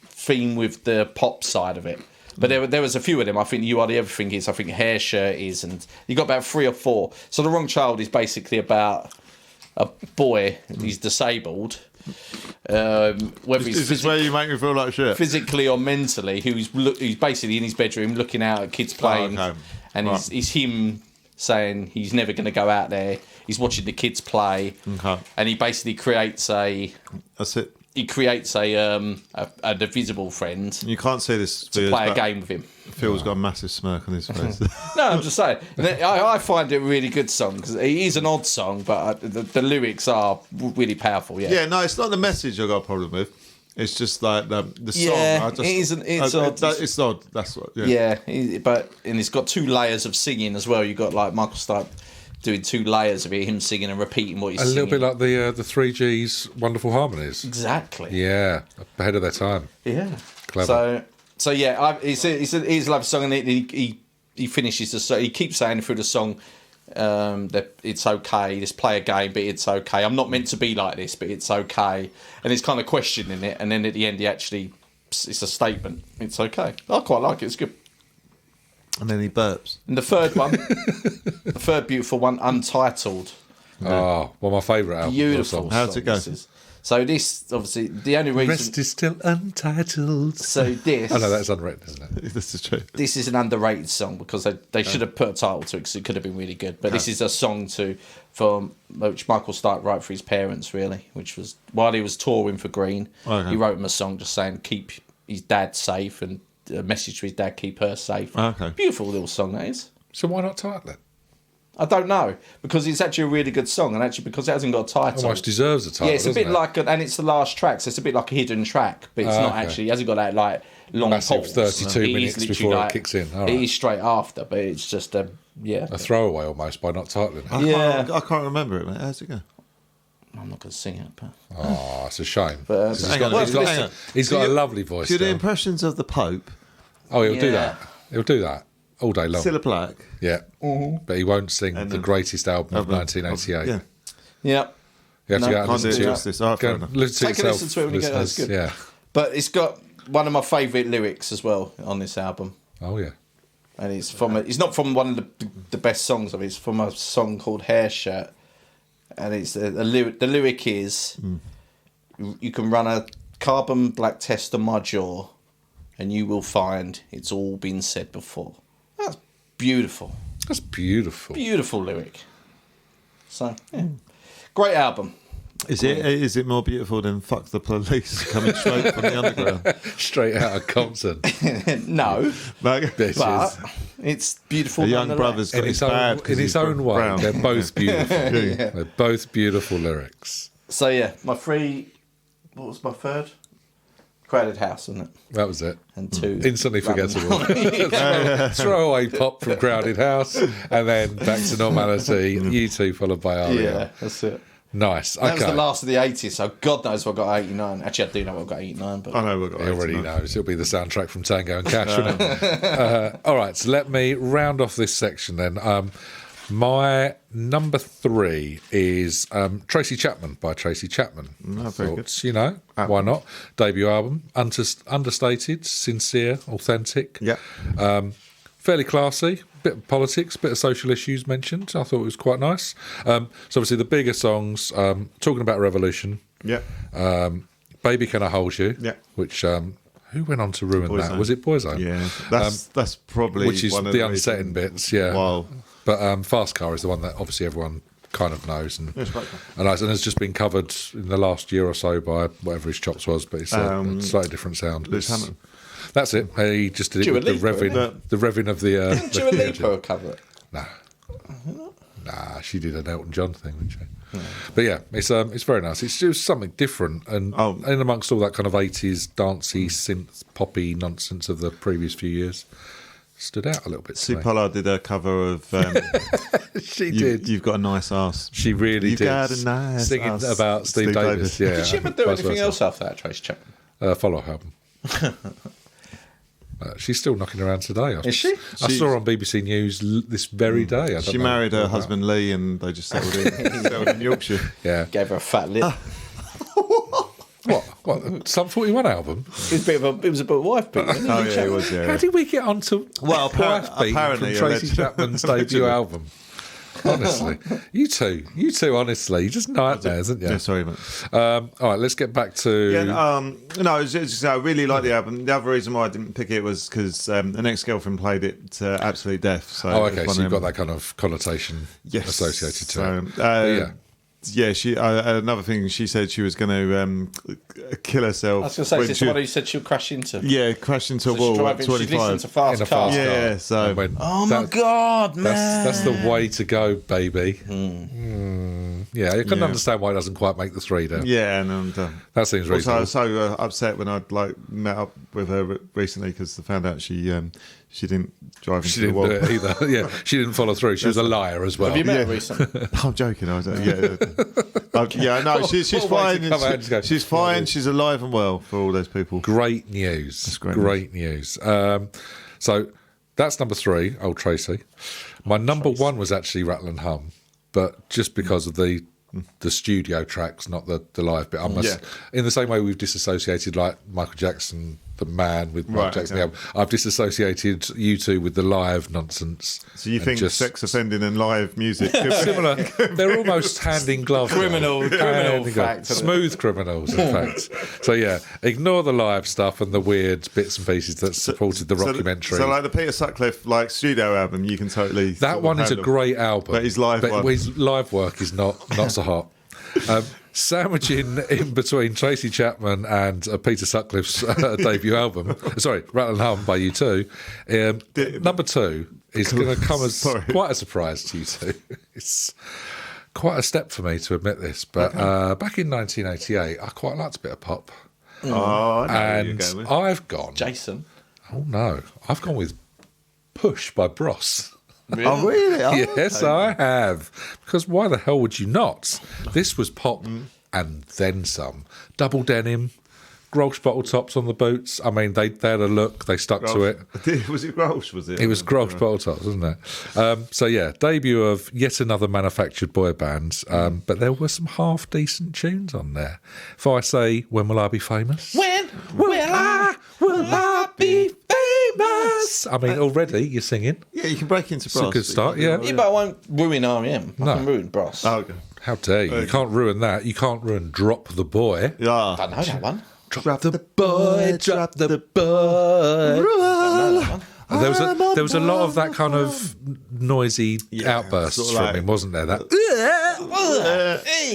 theme with the pop side of it. But there was a few of them. I think You Are the Everything is. I think Hair Shirt is. And you got about 3 or 4. So The Wrong Child is basically about a boy. He's disabled. Whether Is this where you make me feel like shit? Physically or mentally, who's basically in his bedroom looking out at kids playing, and it's him saying he's never going to go out there. He's watching the kids play, and he basically creates That's it. He creates a divisible friend. You can't see this to play a game with him. Phil's got a massive smirk on his face. No, I'm just saying. I find it a really good song, because it is an odd song, but the lyrics are really powerful. Yeah, no, it's not the message I've got a problem with. It's just like the song. Yeah, it's odd. It's odd. That's what. But it's got 2 layers of singing as well. You've got like Michael Stipe doing 2 layers of it, him singing and repeating what he's singing. A little bit like the 3G's Wonderful Harmonies. Exactly. Yeah, ahead of their time. Yeah. Clever. So yeah, it's a love song, and he finishes the song. He keeps saying through the song that it's okay, just play a game, but it's okay. I'm not meant to be like this, but it's okay. And he's kind of questioning it, and then at the end it's a statement. It's okay. I quite like it. It's good. And then he burps. And the third one, the third beautiful one, Untitled. Oh, one of my favourite albums. Beautiful. How's it go? So this, obviously, the only reason... Rest is still untitled. So this... Oh, no, that's unwritten, isn't it? This is true. This is an underrated song, because they should have put a title to it, because it could have been really good. But this is a song which Michael Stipe wrote for his parents, really, which was while he was touring for Green. Okay. He wrote him a song just saying keep his dad safe, and a message to his dad, keep her safe. Okay. Beautiful little song, that is. So why not title it? I don't know, because it's actually a really good song, and actually because it hasn't got a title, almost deserves a title. Yeah, it's a bit like, and it's the last track, so it's a bit like a hidden track, but it's not actually. It hasn't got that like long massive pause. 32 minutes before it kicks in. It is straight after, but it's just a throwaway almost by not titling it. I can't remember it, mate. How's it go? I'm not going to sing it, but it's a shame. But, he's got a lovely voice. Do the impressions of the Pope? Oh, he'll do that. He'll do that all day long. Cilla Black. Yeah, but he won't sing the greatest album of 1988. Yeah. You have to go out and listen to it. Justice. Take a listen to it when you get it. It's good. Yeah. But it's got one of my favourite lyrics as well on this album. Oh yeah. And it's from it's not from one of the best songs of it. It's from a song called Hair Shirt, and it's the lyric is, you can run a carbon black test on my jaw, and you will find it's all been said before. That's beautiful. That's beautiful. Beautiful lyric. So, yeah. Great album. Is it more beautiful than Fuck the Police coming straight from the underground? Straight out of Compton. No. But it's beautiful. The young brother's got in his own way. Brown. They're both beautiful. They're both beautiful lyrics. So, yeah, what was my third? Crowded House, wasn't it? That was it. And 2. Instantly forgettable. Throwaway pop from Crowded House, and then back to normality. U2 followed by Aria. Yeah, that's it. Nice. That was the last of the 80s, so God knows what got 89. Actually, I do know what got 89. But I know what got 89. He already knows. It'll be the soundtrack from Tango and Cash, wouldn't it? All right, so let me round off this section then. My number 3 is Tracy Chapman by Tracy Chapman. Very good. You know, why not? Debut album, understated, sincere, authentic. Yeah. Fairly classy, bit of politics, bit of social issues mentioned. I thought it was quite nice. So obviously the bigger songs, talking about revolution. Yeah. Baby Can I Hold You? Yeah. Which who went on to ruin that? Boyzone. Was it Boyzone? Yeah. That's probably which is one of the unsettling bits. Yeah. Wow. But Fast Car is the one that obviously everyone kind of knows and Right. and has just been covered in the last year or so by whatever his chops was, but it's a slightly different sound. Lewis Hamilton. That's it. He just did it with the revving of the. Didn't Dua Lipa cover it? Nah, she did an Elton John thing, didn't she? But yeah, it's very nice. It's just something different, and in amongst all that kind of 80s dancey synth poppy nonsense of the previous few years, stood out a little bit. Sue Pollard did a cover of. She did. You've got a nice ass. She really You've did. Got a nice singing ass. about Steve Davis. Yeah. Did she ever do anything else after that, Tracy Chapman? Follow-up album. She's still knocking around today. Is she? I saw her on BBC News this very day. I don't She know married her about. husband Lee, and they just settled in Yorkshire. Yeah. Gave her a fat lip. What? Sum 41 album? It was a bit of wife beat. Wasn't it? Oh yeah, it was. Yeah. How did we get onto wife beat apparently, from Tracy Chapman's debut album? Honestly, you two, honestly, just nightmares, isn't you? Yeah, sorry, mate. All right, let's get back to. Yeah, no, it's just, I really like the album. The other reason why I didn't pick it was because an ex-girlfriend played it to absolute death. So okay, so you've got that kind of connotation associated to it. Yeah. Yeah, she. Another thing, she said she was going to kill herself. I was going to say, is this the one who said she'll crash into? Yeah, crash into a wall at 25. She listened to Fast Car. Yeah, so. Oh my God, man. That's the way to go, baby. Yeah, you can understand why it doesn't quite make the 3 down. Yeah, and that seems reasonable. I was so upset when I'd met up with her recently because I found out she didn't drive into the wall. She didn't do it either. Yeah, she didn't follow through. She was a liar as well. Have you met her recently? I'm joking. No, she's fine. She's fine. She's alive and well for all those people. Great news. That's great news. So that's number 3, old Tracy. My number 1 was actually Rattle and Hum, but just because of the studio tracks, not the live bit. I must, in the same way we've disassociated like Michael Jackson, the man with Michael Jackson, the album, I've disassociated U2 with the live nonsense. So you think sex offending and live music similar? They're almost hand in glove. Criminal fact. Smooth criminals, in fact. So yeah, ignore the live stuff and the weird bits and pieces that supported the rockumentary. So like the Peter Sutcliffe studio album, you can totally. That one is a great album, but his live work is not so hot. Sandwiching in between Tracy Chapman and Peter Sutcliffe's debut album, Rattle and Hum by U2. Number 2 is going to come as quite a surprise to you two. It's quite a step for me to admit this, but back in 1988, I quite liked a bit of pop. Oh, I know and where you're going with. I've gone. Jason. Oh no, I've gone with Push by Bros. Really? Oh, really? Oh, Yes, I have. Because why the hell would you not? This was pop and then some. Double denim, Grolsch bottle tops on the boots. I mean, they had a look. They stuck to it. Was it Grolsch, was it? It was Grolsch bottle tops, wasn't it? So, yeah, debut of yet another manufactured boy band. But there were some half-decent tunes on there. If I say, when will I be famous? When will I be famous? I mean, already you're singing. Yeah, you can break into It's a brass. good start, yeah. Yeah, but I won't ruin R.E.M. I can ruin Bros. Oh, okay. How dare you? You can't ruin that. You can't ruin Drop the Boy. Yeah. I know that one. Drop the boy, drop the boy. There was a lot of that kind of noisy outbursts sort of from like- him, wasn't there? That,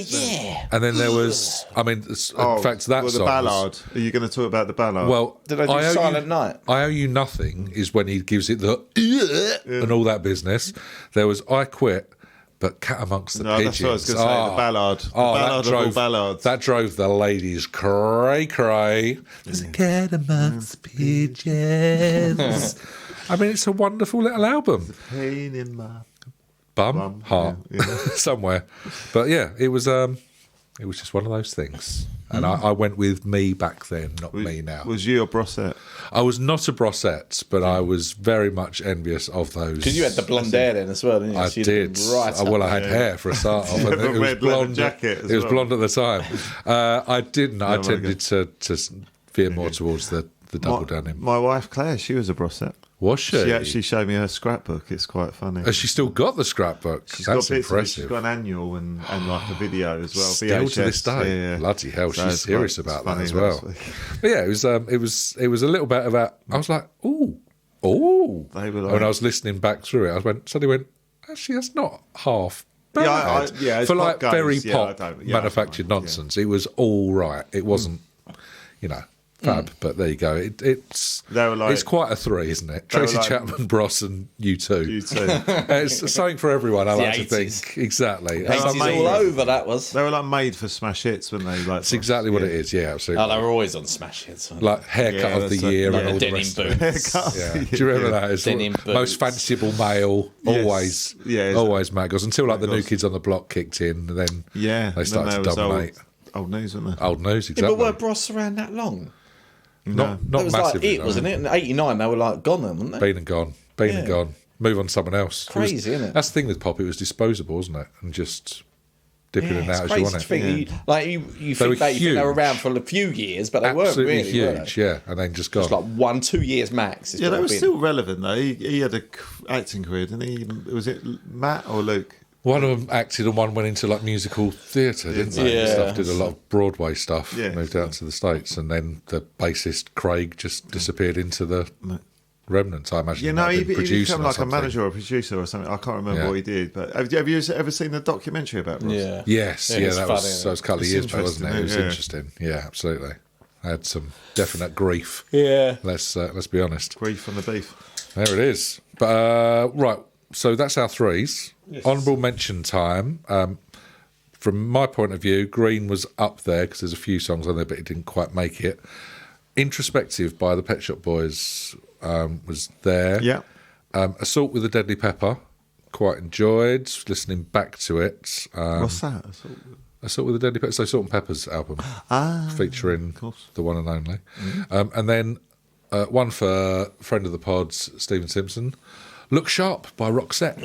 Yeah. and then there was, I mean, in fact, that the song. ballad. Are you going to talk about the ballad? Well, Did I do Silent Night? I Owe You Nothing is when he gives it the and all that business. There was I Quit, but Cat Amongst the Pigeons. That's what I was going to say. The ballad. The ballad of all ballads. That drove the ladies cray. There's a cat amongst the pigeons. I mean, it's a wonderful little album. Pain in my Bum, heart, yeah. somewhere. But yeah, it was just one of those things. And I went with me back then, not me now. Was you a Brossette? I was not a Brossette, but I was very much envious of those. Because you had the blonde hair then as well, didn't you? I did. Well, I had hair for a start off. And it was blonde. Jacket as it was well. blonde at the time. I didn't. I tended to veer more towards the double denim. My wife Claire, she was a Brossette. Was she? She actually showed me her scrapbook. It's quite funny. Has she still got the scrapbook? That's impressive. She's got an annual and like a video as well. Still VHS. to this day. Yeah. Bloody hell, So she's it's serious quite- about it's that funny as well. But yeah, it was a little bit about. I was like, ooh. They were like- when I was listening back through it, suddenly went, actually, that's not half bad. Yeah, as for pop like goes, very yeah, pop I manufactured don't mind, nonsense. It was all right. It wasn't, fab. But there you go. It's They were like- it's quite a three, isn't it? They were Tracy like- Chapman, Bros, and U2. You too. It's something for everyone. I like to 80s. think exactly. They were It's made- all over, that was. They were like made for smash hits when they like. That's exactly what it is. Yeah, absolutely. Oh, they were always on smash hits. weren't they? Like haircut Yeah, of the that's it. year Yeah, and all the denim rest of it. boots. Yeah. Do you remember that? It's Denim most boots. fanciable male, Yes. always, Yeah, always Magos, until like the New Magos. Kids on the Block kicked in, and then Yeah, they started to then there was dominate. Old news, wasn't there? Old news, Yeah, exactly. but were Bros around that long? not That was like massively, it, wasn't it? In '89, they were like gone then, weren't they? Been and gone. Been and Yeah. gone. Move on to someone else. Crazy, isn't it? That's the thing with pop, it was disposable, wasn't it? And just dip in and it's out as you crazy want to it. think. Yeah. You think that you were think they huge. were around for a few years, but they Absolutely weren't really, were huge, they? yeah. And then just gone. It's like 1-2 years max. is Yeah, what they were they've been. still relevant though. He had a acting career, didn't he? Was it Matt or Luke? One of them acted and one went into like musical theatre, didn't they? Yeah. And stuff, did a lot of Broadway stuff, Yeah. moved out to the States, and then the bassist Craig just disappeared into the remnants, I imagine. You he know, might he have been producing became or like a something. manager or a producer or something. I can't remember Yeah. what he did. But have you ever seen the documentary about Ross? Yeah. Yes, Yeah, yeah, it's that funny, was isn't a couple of It's years back, wasn't it? It was interesting, interesting. Yeah, absolutely. I had some definite grief. Yeah. Let's be honest. Grief on the beef. There it is. But right, so that's our threes. Honourable mention time. From my point of view, Green was up there because there's a few songs on there, but it didn't quite make it. Introspective by the Pet Shop Boys was there. Yeah. Assault with a Deadly Pepper, quite enjoyed listening back to it. What's that? Assault with a Deadly Pepper, so Salt and Pepper's album, featuring the one and only. And then one for friend of the pods, Stephen Simpson, Look Sharp by Roxette.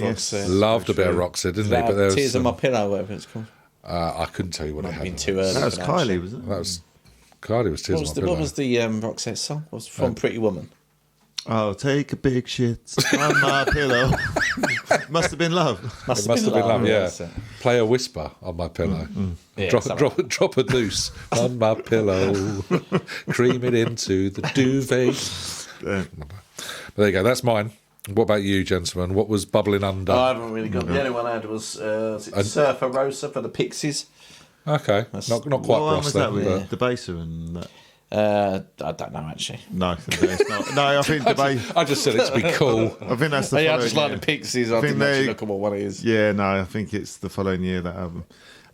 Yes. Loved a bit of Roxette, didn't he? But there was Tears on My Pillow, whatever it's called. I couldn't tell you what it Might have had. been too early. That was for Kylie, actually. wasn't it? That was Cardi was Tears on My Pillow. What was the Roxette song? It was from Pretty Woman. Oh, take a big shit on my pillow. Must have been love. It must have been love, yeah. was it? Play a whisper on my pillow. Yeah, Drop a deuce on my pillow. Cream it into the duvet. But there you go, that's mine. What about you, gentlemen? What was bubbling under? I haven't really got. The only one I had was Surfer Rosa for the Pixies. Okay, not quite What one Ross was then. that with but- the baser and that? I don't know actually. No, it's not. No, I think the bass. I just said it to be cool. I think that's the Yeah, I following just like year. the Pixies. I think didn't actually they- look at what one it is. Yeah, no, I think it's the following year, that album.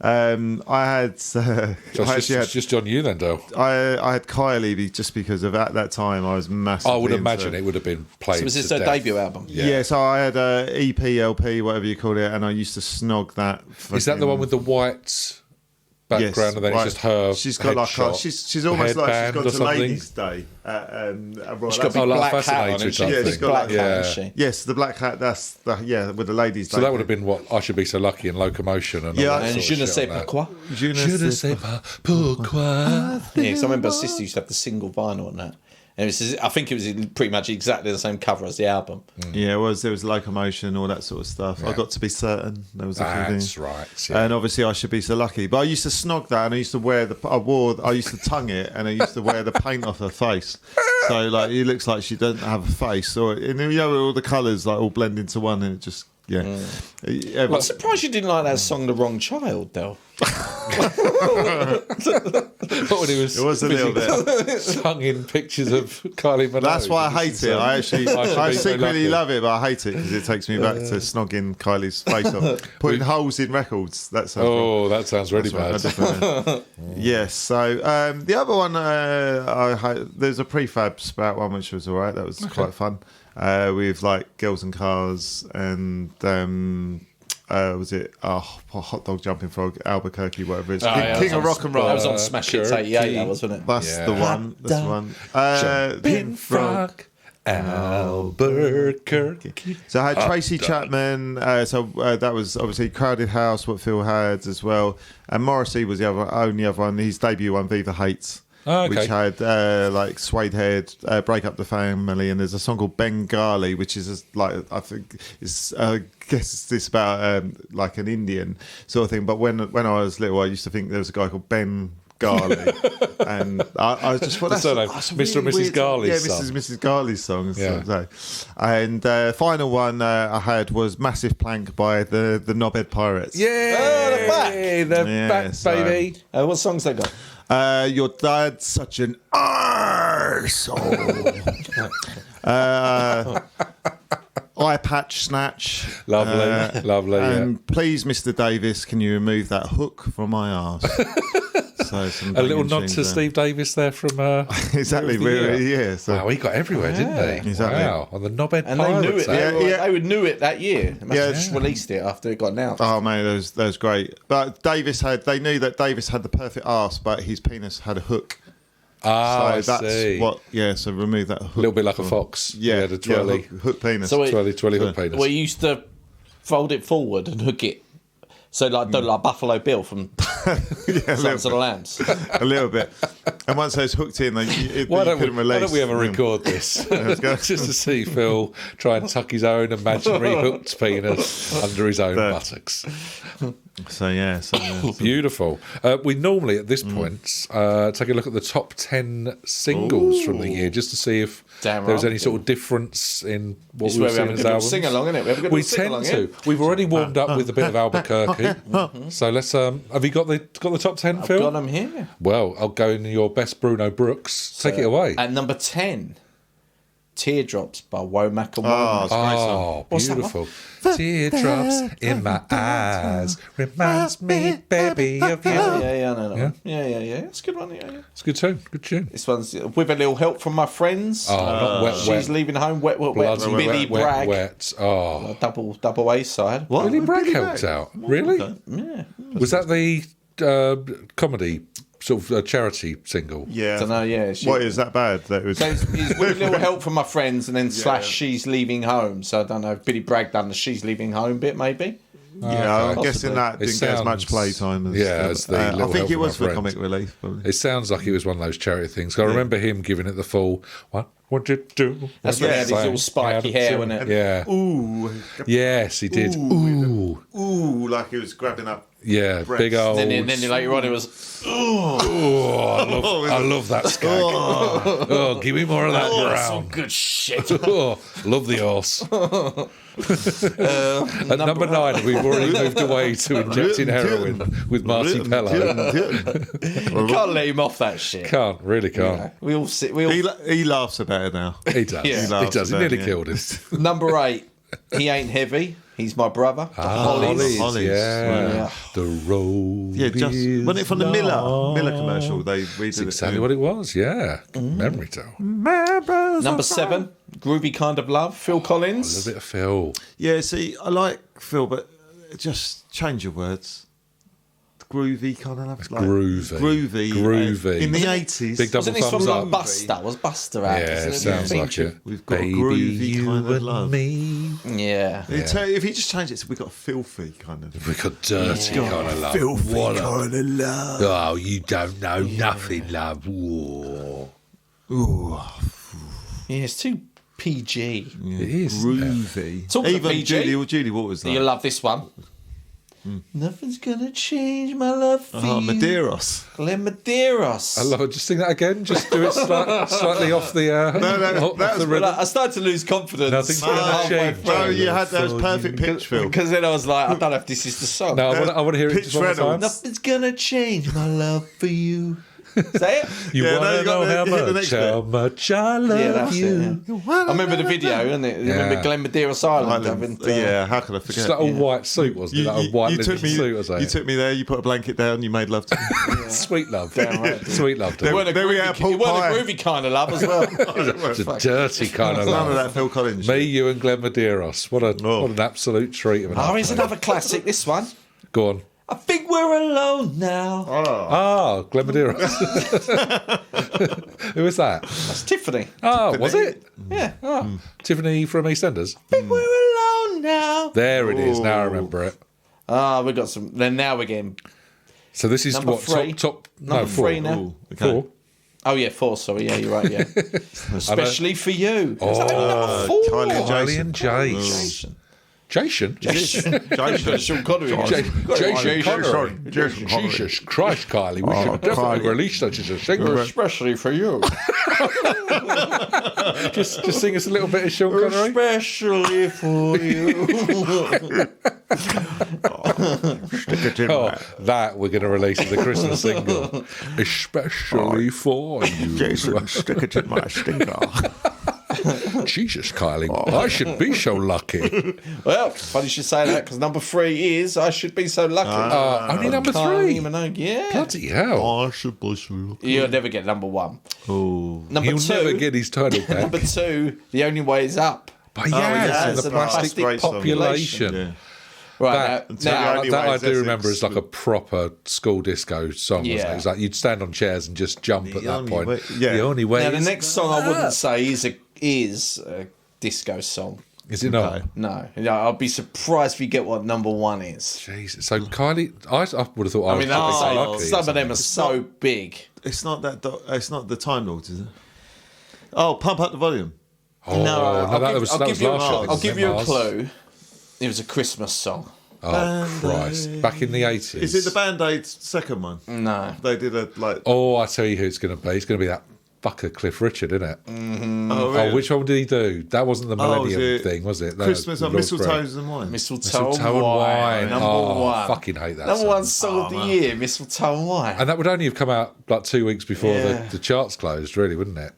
I had. So it's just on you then, Dale. I had Kylie just because of at that time I was massive. I would imagine it would have been played. So was this to their death. debut album? Yeah. So I had EP, LP, whatever you call it, and I used to snog that. Is that the one with the white background and then right. it's just her? She's got like a, headshot? she's almost like she's Headband gone or to something? Ladies' Day. She's got a big like black hat on, fascinator isn't she? type thing. Big black Yeah. hat, isn't she? Yes, the black hat. That's with the Ladies' Day. So that would have been what I Should Be So Lucky and Locomotion and Yeah, all that And sort Je of ne shit sais on that. pas quoi. Je ne Je ne sais sais pas pourquoi. Yeah, so I remember Sister used to have the single vinyl on that. And I think it was pretty much exactly the same cover as the album. Yeah, there was Locomotion, all that sort of stuff. I Got to Be Certain. There was a few things. That's right. Yeah. And obviously, I Should Be So Lucky. But I used to snog that, and I used to I used to tongue it, and I used to wear the paint off her face. So like, it looks like she doesn't have a face, or all the colours like all blend into one, and it just I'm surprised you didn't like that song, The Wrong Child, Del. When he was It was a little bit. sung in pictures of Kylie Minogue. That's why I hate it. I Should Be So secretly Lucky. love it, but I hate it because it takes me back to snogging Kylie's face off, putting holes in records. That's Oh, that sounds really That's bad. right, I definitely- Yes. So the other one, there's a prefab spout one which was all right. That was quite fun with like Girls and Cars and was it Hot Dog Jumping Frog, Albuquerque, whatever it's King of Rock and Roll. That was on Smash Hits 88, that was, wasn't it? That's the one. That's the one. Jumping Frog, Albuquerque. So I had Tracy Chapman. That was obviously Crowded House, what Phil had as well. And Morrissey was the only other one. His debut one, Viva Hates. Oh, okay. Which had like Suede Head, Break Up the Family, and there's a song called Bengali, which is I think it's guess it's about like an Indian sort of thing. But when I was little, I used to think there was a guy called Ben Garley, and I just thought that's Mr. and Mrs. Garley's song. Mr. and Mrs. Garley's song. Yeah. And final one I had was Massive Plank by the Knobhead Pirates. They're back. They're back, baby. What songs they got? Your dad's such an arsehole. Eye patch snatch. Lovely. And please, Mr. Davis, can you remove that hook from my arse? So a little nod to Steve Davis there from exactly. Wow, he got everywhere, didn't he? Exactly. Wow, on the Knobhead And Pirates. they knew it. They knew it that year. They must have just released it after it got announced. Oh man, that was great. But they knew that Davis had the perfect arse, but his penis had a hook. Ah, so that's see. So remove that hook. A little bit like a fox. Yeah, the twirly. Hook penis. So twirly hook penis. We used to fold it forward and hook it. So like Buffalo Bill from Silence of the Lambs. A little bit. And once those hooked in, Why don't we ever record this? Just to see Phil try and tuck his own imaginary hooked penis under his own buttocks. So Beautiful. We normally at this point take a look at the top 10 singles from the year just to see if there was any sort of difference in what we've seen as albums. Sing along, isn't it? We tend to. We've already warmed up with a bit of Albuquerque. So let's. Have you got the top 10, Phil? I've got them here. Well, I'll go in your best Bruno Brooks. Take it away. At number 10, Teardrops by Womack and Womack. Oh, beautiful. Teardrops in my eyes reminds me, baby, of you. Yeah, I know. Yeah. It's a good one. Yeah. It's a good tune. Good tune. This one's with a little help from my friends. Not wet. She's leaving home. Wet. Billy Bragg. Wet. Oh, double A side. What? Billy Bragg helped out. Really? Yeah. Was that the comedy sort of charity single? Yeah. I don't know. Yeah. What is that bad? That was. So it's with a little help from my friends, and then / she's leaving home. So I don't know if Billy Bragg done the she's leaving home bit, maybe. Yeah, I'm guessing that It didn't get as much playtime as. as the I Little think Help it from was My for Friends. comic relief. Probably. It sounds like it was one of those charity things. I remember him giving it the full. What you do? That's when he had his little spiky hair, wasn't it? Yeah. Ooh. Yes, he did. Ooh. Ooh, like he was grabbing up. Yeah, Breasts. big old. Then later on it was. I love that skag. Oh, give me more of that Some brown. good shit. Oh, love the horse. At number 9, we've already moved away to injecting heroin with Marty Pello. Can't let him off that shit. Really can't. We all sit. He laughs about it now. He does. Yeah. He does. He nearly killed him. Number 8. He ain't heavy. He's my brother. The Hollies. Hollies. Yeah. The road. Yeah, just wasn't it from the Miller commercial? They That's redid exactly it. what it was. Yeah. Good memory, Joe. Number 7. Groovy Kind of Love. Phil A Collins. little bit of Phil. Yeah, see, I like Phil, but just change your words. Groovy kind of love. Groovy. In the 80s. Big double Wasn't this from thumbs like up. Buster? Was Buster out? Yeah, it Isn't sounds like it. We've got Baby, groovy you kind of and love. me. Yeah. If you just change it, so we've got filthy kind of. We got dirty kind of love. Filthy What a- kind of love. Oh, you don't know nothing, love. Whoa. Ooh, Yeah, it's too PG. It is. groovy. Talking of Even PG, Julie Waters. You'll love this one. Nothing's gonna change my love for you. Medeiros. Glenn Medeiros. I love it. Just sing that again. Just do it slightly off the. Off that the was- rhythm. I started to lose confidence. Nothing's gonna halfway change. through. No, you had that was perfect pitch, Phil. Because then I was like, I don't know if this is the song. No, I want to hear it Pitch just one more time. Reynolds. Nothing's gonna change my love for you. Say it. You Yeah, no, want you to got know the- how you hit the next much I love Yeah, that's you. it. Yeah. I remember the video, isn't it? You remember Glen Medeiros Island? Yeah, how could I forget? Just that old white suit, wasn't it? That old white linen suit, was you took me there, you put a blanket down, you made love to me. Sweet love. Damn right. Sweet love. It weren't a groovy kind of love as well. It's a dirty kind of None of love. that Phil Collins. Me, you and Glen Medeiros. What an absolute treat of an Oh, here's afternoon. another classic, this one. Go on. I think we're alone now. Ah, Glen Medeiros. Who was that? That's Tiffany. Oh, was it? Yeah. Oh. Tiffany from EastEnders? I think we're alone now. There it is. Now I remember it. Ah, we got some. Then now we're getting. So this is Number what three. top Number four. three now. Ooh, okay. 4. Oh yeah, 4. Sorry, yeah, you're right. Yeah, especially for you. Is that only number 4? Kylie and Kylie Jason. and Jason. Jason? Jason. Sean Connery. Jason Connery. Jason Connery. Jesus Christ, Kylie. We should definitely Kylie. release such as a single. Especially for you. Just sing us a little bit of Sean Connery. Especially for you. Stick it in Oh, my- that we're going to release as a Christmas single. Especially for you. Jason, stick it in my stinker. Jesus, Kylie. I should be so lucky. Well, funny you should say that because number 3 is I Should Be So Lucky. Only number Kylie 3. Minogue, yeah. Bloody hell. I should be so. You'll never get number 1. Oh. Number He'll 2. never get his title back. Number 2. The Only Way Is Up. But yeah, yes, it's the a plastic great song. population. Yeah. Right That- now, the only That way I is do remember Essex. as like a proper school disco song, wasn't Yeah. it? It was like you'd stand on chairs and just jump at that only point. way- yeah. The only way now the is next song I wouldn't say is a disco song. Is it not? No, I'll be surprised if you get what number 1 is. Jesus. So Kylie, I would have thought I I mean, would be so lucky. some of them are so big. It's not that. It's not the Time Lords, is it? Oh, pump up the volume. Oh, no, that was last year. I'll give you a Mars. clue. It was a Christmas song. Oh, Christ. Back in the 80s. Is it the Band-Aid second one? No. They did a like. Oh, I tell you who it's going to be. It's going to be that fucker Cliff Richard, isn't it? Oh, Oh, which one did he do? That wasn't the Millennium was it thing, was it? Christmas on Lord Spread. mistletoes and wine. Mistletoe Mistletoe and wine. Number Oh, 1. fucking hate that Number song. 1 song of the year, Mistletoe and Wine. And that would only have come out like 2 weeks before Yeah. the charts closed, really, wouldn't it?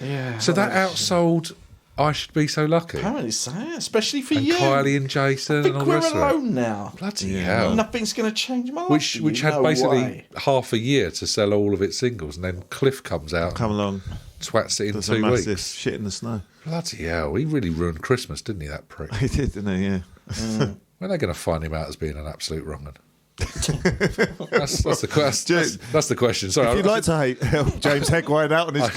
Yeah. So that outsold I Should Be So Lucky. Apparently so, especially for And you. Kylie and Jason I and think all the we're rest of it. alone now. Bloody hell. Nothing's going to change my life. Which for you, had no basically way. half a year to sell all of its singles, and then Cliff comes out Come along. and twats it in There's a 2 massive weeks. shit in the snow. Bloody hell, he really ruined Christmas, didn't he, that prick? He did, didn't he? Yeah. When are they going to find him out as being an absolute wrong'un? That's the question. Sorry, If you'd like to help James Hegwine out on his I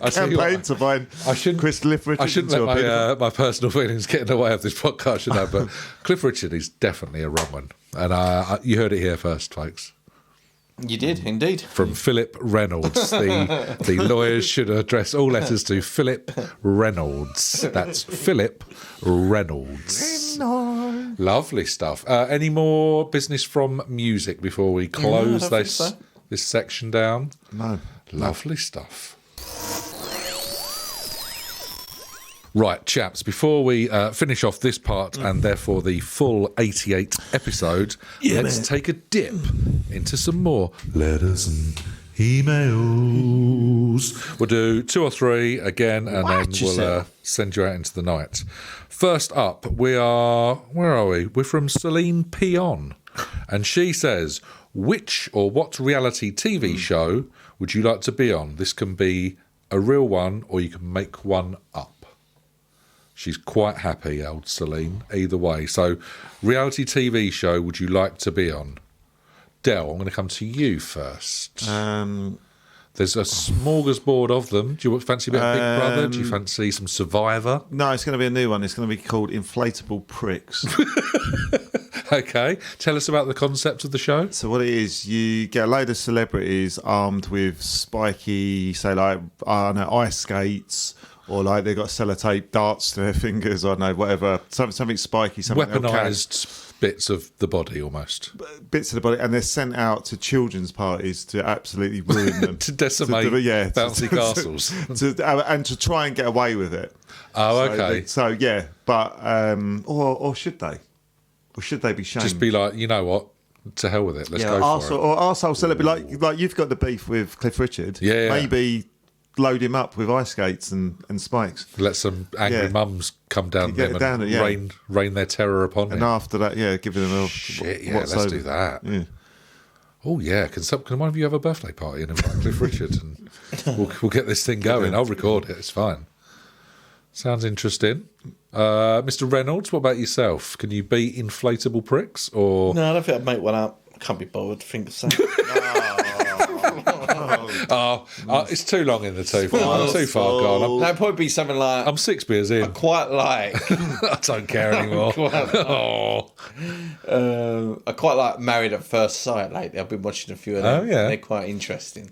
see campaign what- to find I shouldn't- Chris Cliff Richard I shouldn't into let a bit my personal feelings get in the way of this podcast, should I? But Cliff Richard is definitely a wrong'un. And you heard it here first, folks. You did, indeed. From Philip Reynolds. The lawyers should address all letters to Philip Reynolds. That's Philip Reynolds. Lovely stuff. Any more business from music before we close don't think so. this section down? No. Lovely stuff. Right, chaps, before we finish off this part and therefore the full 88 episode, let's take a dip into some more letters and emails. We'll do 2 or 3 again and then we'll send you out into the night. First up, where are we? We're from Celine Pion. And she says, which or what reality TV show would you like to be on? This can be a real one or you can make one up. She's quite happy, old Celine, either way. So, reality TV show would you like to be on? Del, I'm going to come to you first. There's a smorgasbord of them. Do you fancy a bit of Big Brother? Do you fancy some Survivor? No, it's going to be a new one. It's going to be called Inflatable Pricks. Okay. Tell us about the concept of the show. So what it is, you get a load of celebrities armed with spiky, say like, I don't know, ice skates, or like they've got sellotape darts to their fingers, I don't know, whatever. Something spiky, something they'll catch. Weaponised bits of the body, almost. Bits of the body, and they're sent out to children's parties to absolutely ruin them. To decimate bouncy castles. And to try and get away with it. Oh, okay. So yeah, but, or should they? Or should they be shamed? Just be like, you know what? To hell with it. Let's go for it. Or arsehole celebrity, like you've got the beef with Cliff Richard. Yeah. Maybe load him up with ice skates and spikes. Let some angry mums come down them and rain their terror upon him. And after that, give them a shit. Yeah, let's do that. Yeah. Oh yeah, can one of you have a birthday party and invite Cliff Richard, and we'll get this thing going. I'll record it. It's fine. Sounds interesting. Mr. Reynolds, what about yourself? Can you beat inflatable pricks? Or no, I don't think I'd make one up. I can't be bothered to think of something. It's too long in the tooth. I'm too far gone. That'd probably be something like... I'm 6 beers in. I quite like... I don't care anymore. I quite like Married at First Sight lately. I've been watching a few of them. Oh, yeah. They're quite interesting.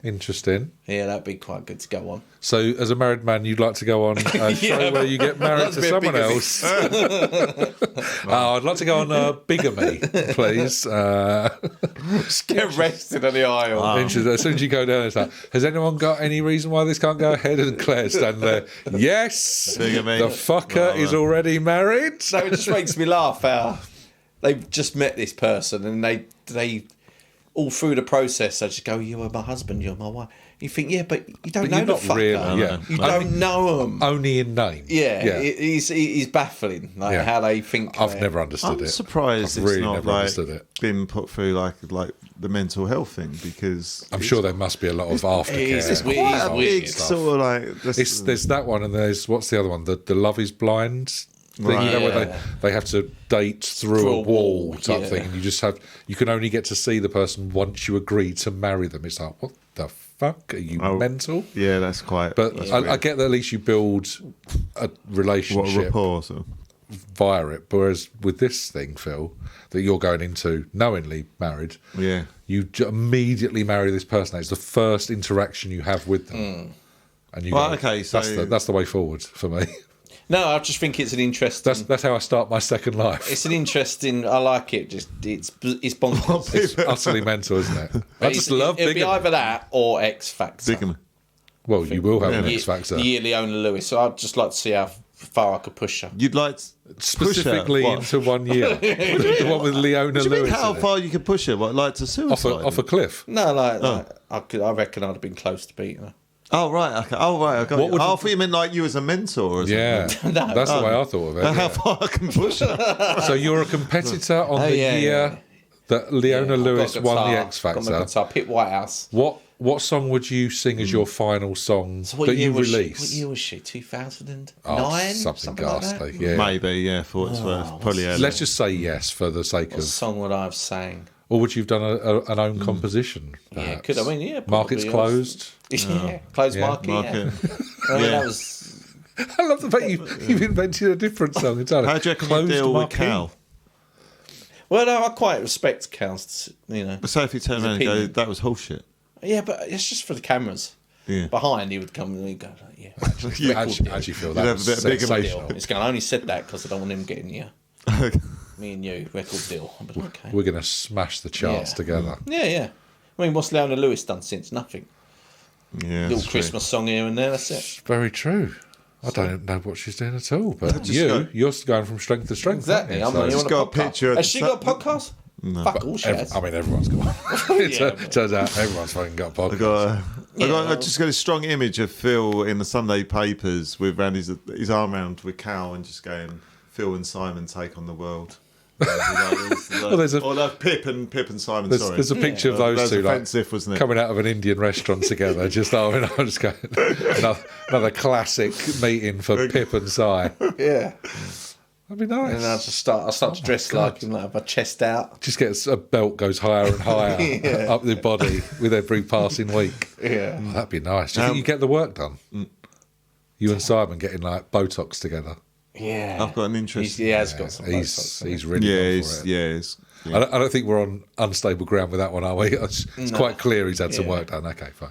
Yeah, that'd be quite good to go on. So, as a married man, you'd like to go on a show where you get married to someone else? I'd like to go on Bigamy, please. Just get arrested on the aisle. As soon as you go down, it's like, has anyone got any reason why this can't go ahead? And Claire's standing there. Yes, Bigamy. The fucker is already married. So it just makes me laugh how they've just met this person and they all through the process, they just go, "You are my husband, you're my wife." You think, yeah, but you don't know the fucker. Really, you don't know him. Only in name. Yeah. He's baffling, how they think. I've never understood it. I'm surprised I've it's really not never understood it. Been put through like the mental health thing, because I'm sure there must be a lot of aftercare. It's quite a big sort of like. There's that one, and there's what's the other one? The Love Is Blind thing, where they have to date through a wall type thing, and you can only get to see the person once you agree to marry them. It's like, what the fuck? Are you mental? Yeah, that's quite. But I get that at least you build a relationship, rapport, via it. Whereas with this thing, Phil, that you're going into knowingly married, you immediately marry this person. It's the first interaction you have with them, and you so that's the way forward for me. No, I just think it's an interesting... That's how I start my second life. It's an interesting... I like it. Just it's bonkers. It's utterly mental, isn't it? I just love Bigamy. It'll be either that or X Factor. Bigamy. Well, you will have an X Factor. The year Leona Lewis. So I'd just like to see how far I could push her. You'd like specifically into 1 year. The one with Leona Lewis. How far you could push her? What, like to suicide? Off a cliff? No, I reckon I'd have been close to beating her. Oh right, okay. Oh right, okay. I thought you meant like you as a mentor. Or something. No, that's the way I thought of it. How far I can push her? So you're a competitor on the year that Leona Lewis won the X Factor. Pit Whitehouse. What song would you sing as your final song that you release? What year was she? 2009? Something ghastly. Like yeah. Maybe, for what it's worth. Probably. Let's just say yes for the sake of. What song would I have sang? Or would you have done an own composition? Perhaps? Yeah, could I mean, yeah. Market's closed. Closed market. That was. I love the fact you've invented a different song entirely. How do you reckon you deal with Cal? Well, no, I quite respect Cal's, But so if you turn around and go, that was bullshit. Yeah, but it's just for the cameras. Yeah. Behind, he would come and he'd go, you actually feel that was sensational. It's going, I only said that because I don't want him getting you. Me and you, record deal. But okay. We're going to smash the charts together. Yeah. I mean, what's Leona Lewis done since? Nothing. Yeah, little Christmas song here and there, that's it. Very true. I don't know what she's doing at all, but you're going from strength to strength. Exactly. I just got a picture. Has she got a podcast? No. Fuck all she has. I mean, everyone's got one. Turns out everyone's fucking got a podcast. I just got a strong image of Phil in the Sunday papers with his arm around with Cal and just going, Phil and Simon take on the world. Or Pip and Simon. There's a picture of those two offensive, wasn't it? Coming out of an Indian restaurant together. I'm just going another classic meeting for Pip and Si. Yeah, that'd be nice. And I start to dress like him, like my chest out. Just get a belt goes higher and higher up the body with every passing week. Yeah, that'd be nice. Do you think you get the work done? You and Simon getting like Botox together. Yeah, I've got an interest. He has got some. He's really for it. Yeah. I don't think we're on unstable ground with that one, are we? It's quite clear he's had some work done. Okay, fine.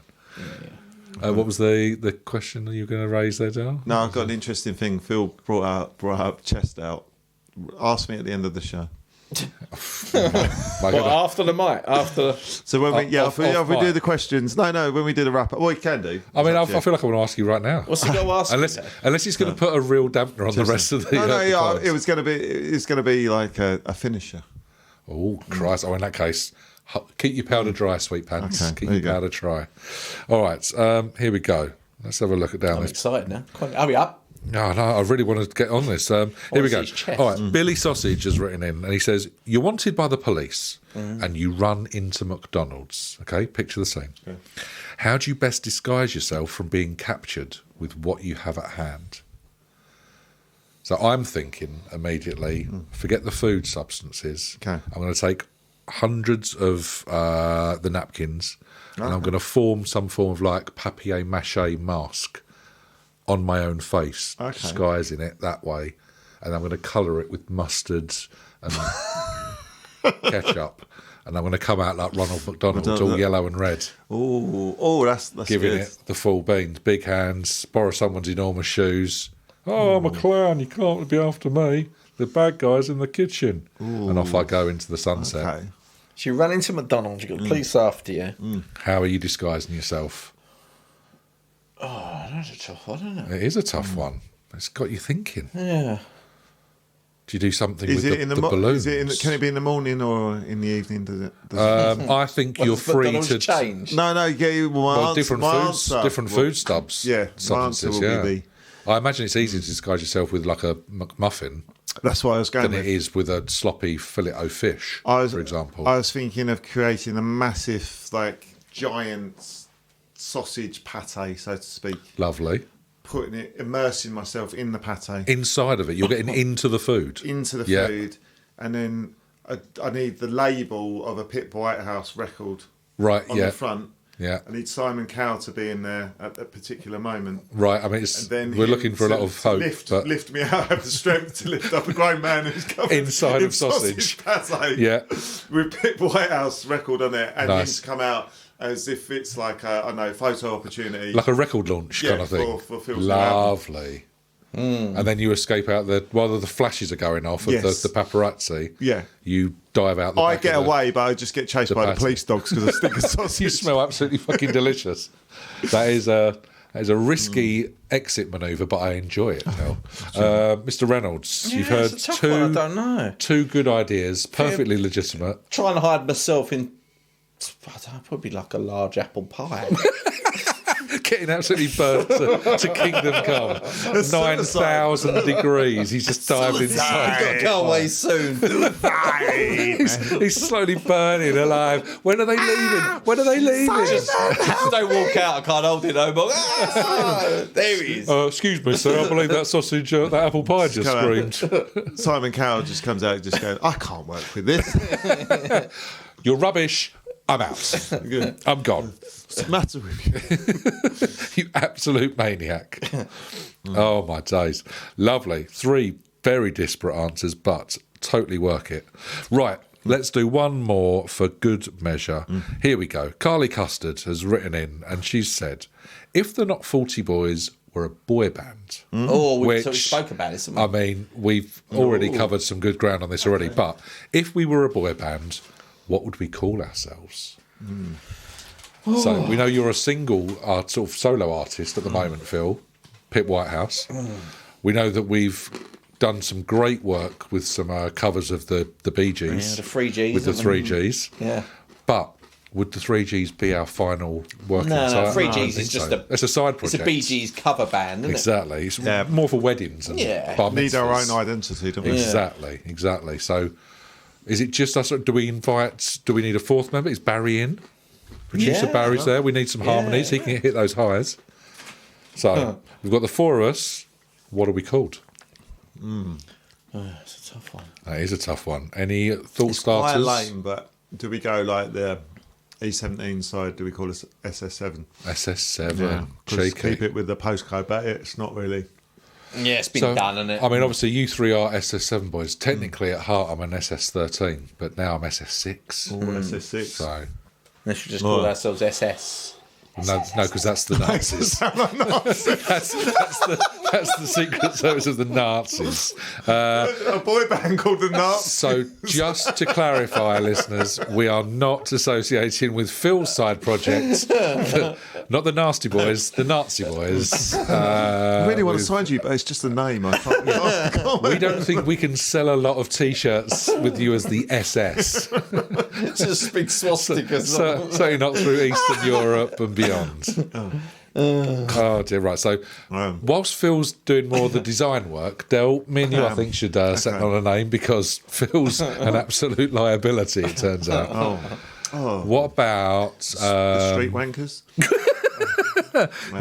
Yeah. What was the question that you were going to raise there, Dale? No, I've got an interesting thing. Phil brought up chest out. Ask me at the end of the show. After the mic, So when we do the questions, when we do the wrap up, well, you can do. I mean, I feel like I want to ask you right now. What's he going to ask? Unless he's going to put a real dampener on the rest of the. It's going to be like a finisher. Oh, Christ. Oh, in that case, keep your powder dry, sweet pants. Okay, Keep your powder dry. All right, here we go. Let's have a look at down I'm this. excited now. Come on, hurry up. No, I really want to get on this. Here we go. All right, Billy Sausage has written in, and he says, you're wanted by the police, and you run into McDonald's. Okay, picture the scene. Okay. How do you best disguise yourself from being captured with what you have at hand? So I'm thinking immediately, forget the food substances. Okay. I'm going to take hundreds of the napkins, and I'm going to form some form of like papier-mâché mask on my own face, disguising it that way, and I'm going to colour it with mustard and ketchup, and I'm going to come out like Ronald McDonald, all yellow and red. Oh, that's giving good. it the full beans, big hands, borrow someone's enormous shoes. Oh, I'm a clown, you can't be after me. The bad guy's in the kitchen. And off I go into the sunset. Okay. So you run into McDonald's, you've got the police after you. How are you disguising yourself? Oh, that's a tough one, isn't it? It is a tough one. It's got you thinking. Yeah. Do you do something with the balloons? Can it be in the morning or in the evening? Does it? I think you're free to change. No. different food stubs. Yeah, substances. I imagine it's easier to disguise yourself with like a McMuffin. That's what I was going than with. it is with a sloppy fillet o' fish, for example. I was thinking of creating a massive, giant sausage pate, so to speak. Lovely. Immersing myself in the pate. Inside of it, you're getting into the food. Into the food, and then I need the label of a Pip Whitehouse record on the front. Yeah. I need Simon Cowell to be in there at that particular moment. Right, I mean, we're looking for a lot of hope. Lift me out, have the strength to lift up a grown man who's covered inside of sausage pate. Yeah. With Pip Whitehouse record on it, and nice. him to come out as if it's like a photo opportunity. Like a record launch kind of thing. For Phil's lovely. And then you escape out while the flashes are going off of the paparazzi. Yeah. You dive out the I back get of away, but I just get chased by the police dogs because I stink of sausage. You smell absolutely fucking delicious. That is a risky exit manoeuvre, but I enjoy it now. Mr. Reynolds, you've heard I don't know. two good ideas, perfectly legitimate. Trying to hide myself in, I don't know, probably like a large apple pie. Getting absolutely burnt to Kingdom Come. 9,000 degrees. He's just dived inside. Go away soon. he's slowly burning alive. When are they leaving? Just don't walk out. I can't hold it no more. There he is. Excuse me, sir. I believe that sausage, that apple pie just screamed. Simon Cowell just comes out just going, I can't work with this. You're rubbish. I'm out. I'm gone. What's the matter with you? You absolute maniac. Oh, my days. Lovely. 3 very disparate answers, but totally work it. Right, let's do one more for good measure. Here we go. Carly Custard has written in, and she's said, if the Not 40 Boys were a boy band... we spoke about this. I mean, we've already covered some good ground on this already, but if we were a boy band... what would we call ourselves? So we know you're a single sort of solo artist at the moment, Phil, Pip Whitehouse. We know that we've done some great work with some covers of the Bee Gees. Yeah, the 3Gs. With the 3Gs. Yeah. But would the 3Gs be our final working title? No, 3Gs is just it's a side project. It's a Bee Gees cover band, isn't exactly. It's more for weddings and bar mitzvahs. Need our own identity, don't we? Exactly. So... is it just us? Do we need a fourth member? Is Barry in? Producer Barry's there. We need some harmonies. He can hit those highs. So we've got the 4 of us. What are we called? It's a tough one. That is a tough one. Any thought starters? Quite lame, but do we go like the E17 side? Do we call us SS7? SS7. Cheeky. Keep it with the postcode, but it's not really. Yeah, it's been done, isn't it? I mean, obviously, you 3 are SS7 boys. Technically, at heart, I'm an SS13, but now I'm SS6. SS6. So, we should just call ourselves SS. No, because that's the Nazis. that's the Secret Service of the Nazis. A boy band called the Nazis. So, just to clarify, listeners, we are not associating with Phil's side project, Not the Nasty Boys, the Nazi Boys. I really want to sign you, but it's just a name. I can't. We don't think we can sell a lot of T-shirts with you as the SS. Just big swastikas. Certainly not through Eastern Europe and beyond. Oh dear, right. So, whilst Phil's doing more of the design work, Del, me and you, I think, should settle on a name because Phil's an absolute liability, it turns out. What about... the Street Wankers?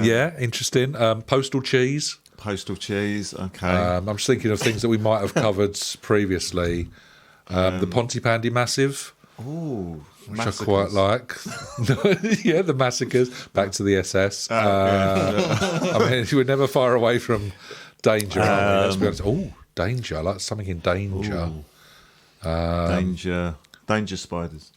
Yeah, interesting. Postal Cheese. Postal Cheese, okay. I'm just thinking of things that we might have covered previously. The Pontypandy Massive. Ooh, which I quite like. Yeah, the massacres. Back to the SS. I mean, we're never far away from danger, aren't we? Let's be honest. Oh, danger. I like something in danger. Danger spiders.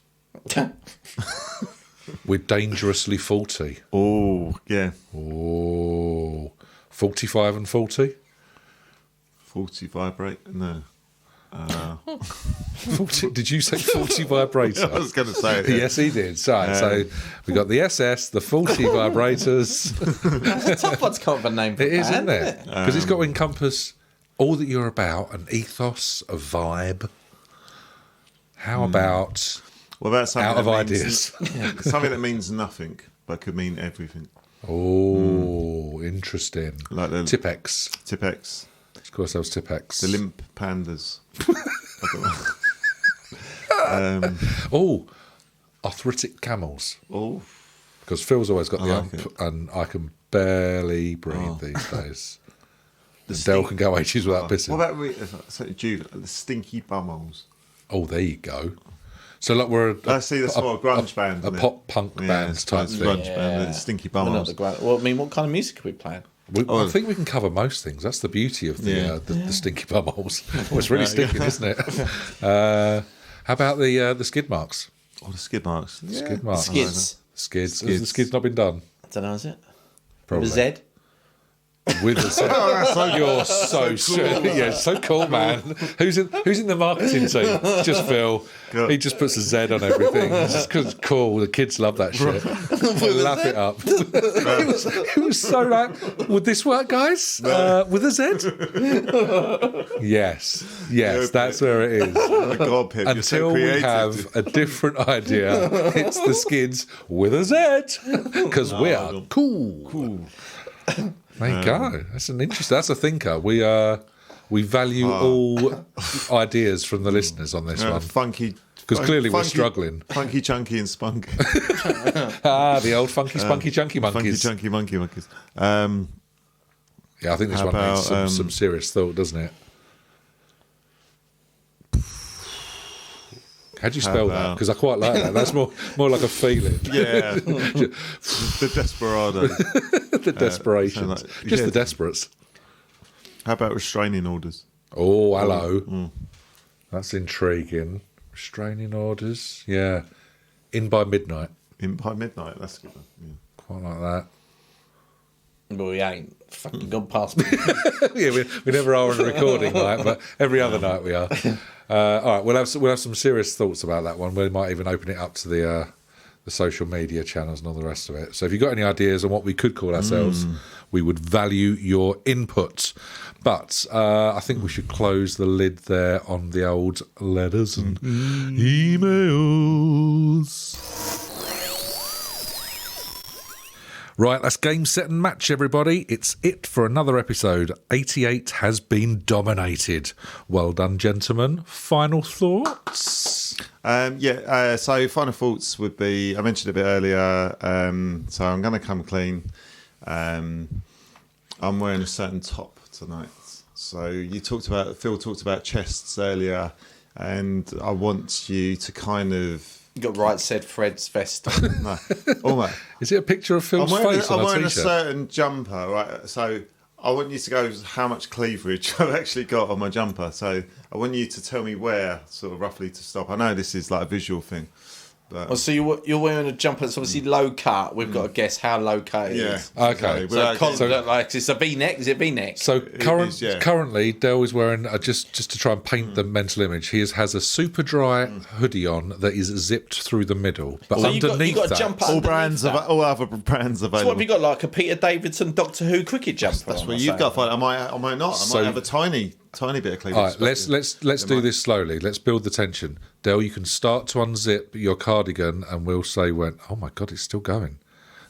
We're dangerously faulty. Oh, yeah. Oh, 45 and 40? 40 vibrate? No. 40, did you say 40 vibrator? I was going to say it. Yeah. Yes, he did. So we got the SS, the 40 vibrators. Tough one's kind of a name for it is, isn't it? Because it's got to encompass all that you're about, an ethos, a vibe. How about... What about something out of that ideas? Something that means nothing, but could mean everything. Oh, interesting. Like the Tipex. Tipex. Of course, those Tipex. The limp pandas. Arthritic camels. Oh. Because Phil's always got the like ump, and I can barely breathe these days. Del can go ages without pissing. What about Jude? The stinky bumholes. Oh, there you go. So like we're that's more a grunge band, a pop punk band type thing. Grunge band, stinky bumholes. Well, I mean, what kind of music are we playing? I think we can cover most things. That's the beauty of the stinky bumholes. Oh, it's really stinking, isn't it? How about the skid marks? Oh, the skid marks. Yeah. Skid marks. Skids. Has the skids not been done? I don't know, is it? Probably. With a Z? With a Z. You're so cool. Yeah, so cool, man. Who's in the marketing team? Just Phil. He just puts a Z on everything. Just because it's cool. The kids love that shit. Laugh it up. It was so like, would this work, guys? With a Z? Yes, that's where it is. Oh my God, Pip, until we have a different idea, it's the skids with a Z because we are cool. There you go. That's a thinker. We value all ideas from the listeners on this one. Funky, because clearly we're struggling. Funky, chunky, and spunky. The old funky, spunky, chunky monkeys. Funky, chunky, monkey monkeys. Yeah, I think this one needs some serious thought, doesn't it? How do you spell that? Because I quite like that. That's more like a feeling. Yeah. The desperados. The desperations. Just the desperates. How about restraining orders? Oh, hello. That's intriguing. Restraining orders. Yeah. In by midnight. In by midnight. That's a good one. Yeah. Quite like that. Well, we ain't fucking gone past me. Yeah, we never are on a recording night, but every other night we are. All right, we'll have some serious thoughts about that one. We might even open it up to the social media channels and all the rest of it. So if you've got any ideas on what we could call ourselves, we would value your input. But I think we should close the lid there on the old letters and emails. Right, that's game, set and match, everybody. It's it for another episode. 88 has been dominated. Well done, gentlemen. Final thoughts? So final thoughts would be, I mentioned a bit earlier, so I'm going to come clean. I'm wearing a certain top tonight. So Phil talked about chests earlier, and I want you to kind of... You got right said Fred's vest. No, almost. Is it a picture of Phil's face on a I'm wearing t-shirt? a certain jumper, right? So I want you to go how much cleavage I've actually got on my jumper. So I want you to tell me where, sort of roughly, to stop. I know this is like a visual thing, Well, so you're wearing a jumper that's obviously low cut. We've got to guess how low cut it is. Okay. It's a V-neck. Is it V-neck? So currently, Del is wearing, just to try and paint the mental image, he has a super dry hoodie on that is zipped through the middle. But underneath you've got a jumper all other brands available. So what have you got, like a Peter Davidson Doctor Who cricket jumper? That's what you've got. I might not. I might have a tiny bit of cleavage. All right, let's do this slowly. Let's build the tension. Del, you can start to unzip your cardigan, and we'll say when. Oh my God, it's still going.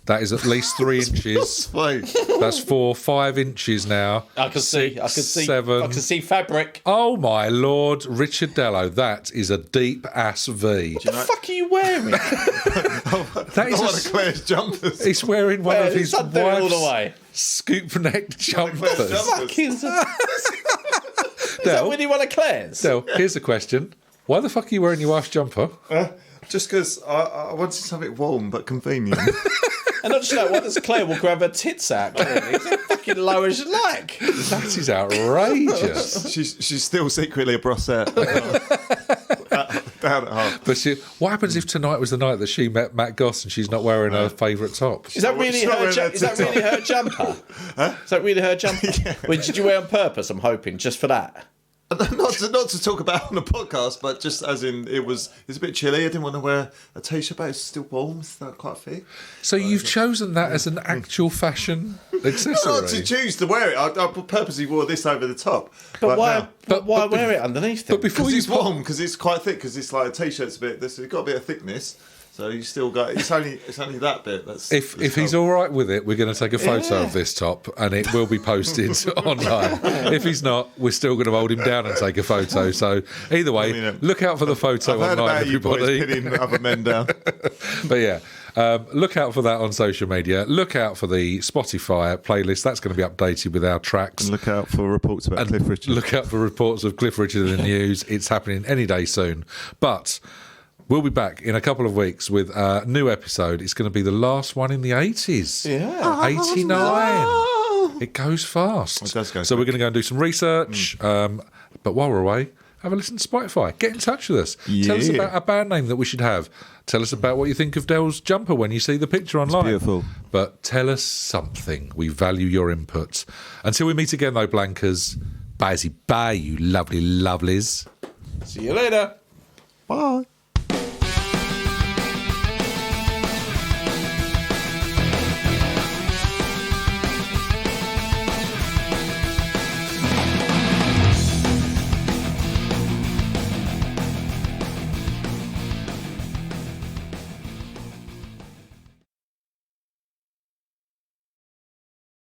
That is at least 3 inches. That's 5 inches now. I can see 7. I can see fabric. Oh my Lord, Richard Dello, that is a deep ass V. What the fuck are you wearing? That is one of Claire's jumpers. He's wearing one of his wife's all the way. scoop neck jumpers. Is that really one of Claire's? Del, here's the question. Why the fuck are you wearing your wife's jumper? Just because I wanted something warm but convenient. And not just that, why does Claire will grab her tits out? It's as fucking low as you like. That is outrageous. she's still secretly a brossette. Down at heart. But what happens if tonight was the night that she met Matt Goss and she's not wearing her favourite top? Is that really her jumper? Huh? Is that really her jumper? Yeah. Well, did you wear it on purpose, I'm hoping, just for that? Not to talk about on the podcast, but just as in it's a bit chilly. I didn't want to wear a t-shirt, but it's still warm. It's not quite fit. So you've chosen that as an actual fashion accessory? Not to choose to wear it. I purposely wore this over the top. But why wear it underneath? But before it's warm, because it's quite thick. Because it's like a t-shirt's it's got a bit of thickness. So you still got it's only that bit. If he's all right with it, we're going to take a photo of this top, and it will be posted online. If he's not, we're still going to hold him down and take a photo. So either way, look out for the photo online, about everybody. You boys pinning other men down. But yeah. Look out for that on social media. Look out for the Spotify playlist. That's going to be updated with our tracks. And look out for reports about Cliff Richard. Look out for reports of Cliff Richard in the news. It's happening any day soon. But we'll be back in a couple of weeks with a new episode. It's going to be the last one in the 80s. Yeah. 89. No. It goes fast. It does go so we're going to go and do some research. But while we're away, have a listen to Spotify. Get in touch with us. Yeah. Tell us about a band name that we should have. Tell us about what you think of Del's jumper when you see the picture online. It's beautiful. But tell us something. We value your input. Until we meet again, though, Blankers, bye, you lovely lovelies. See you later. Bye.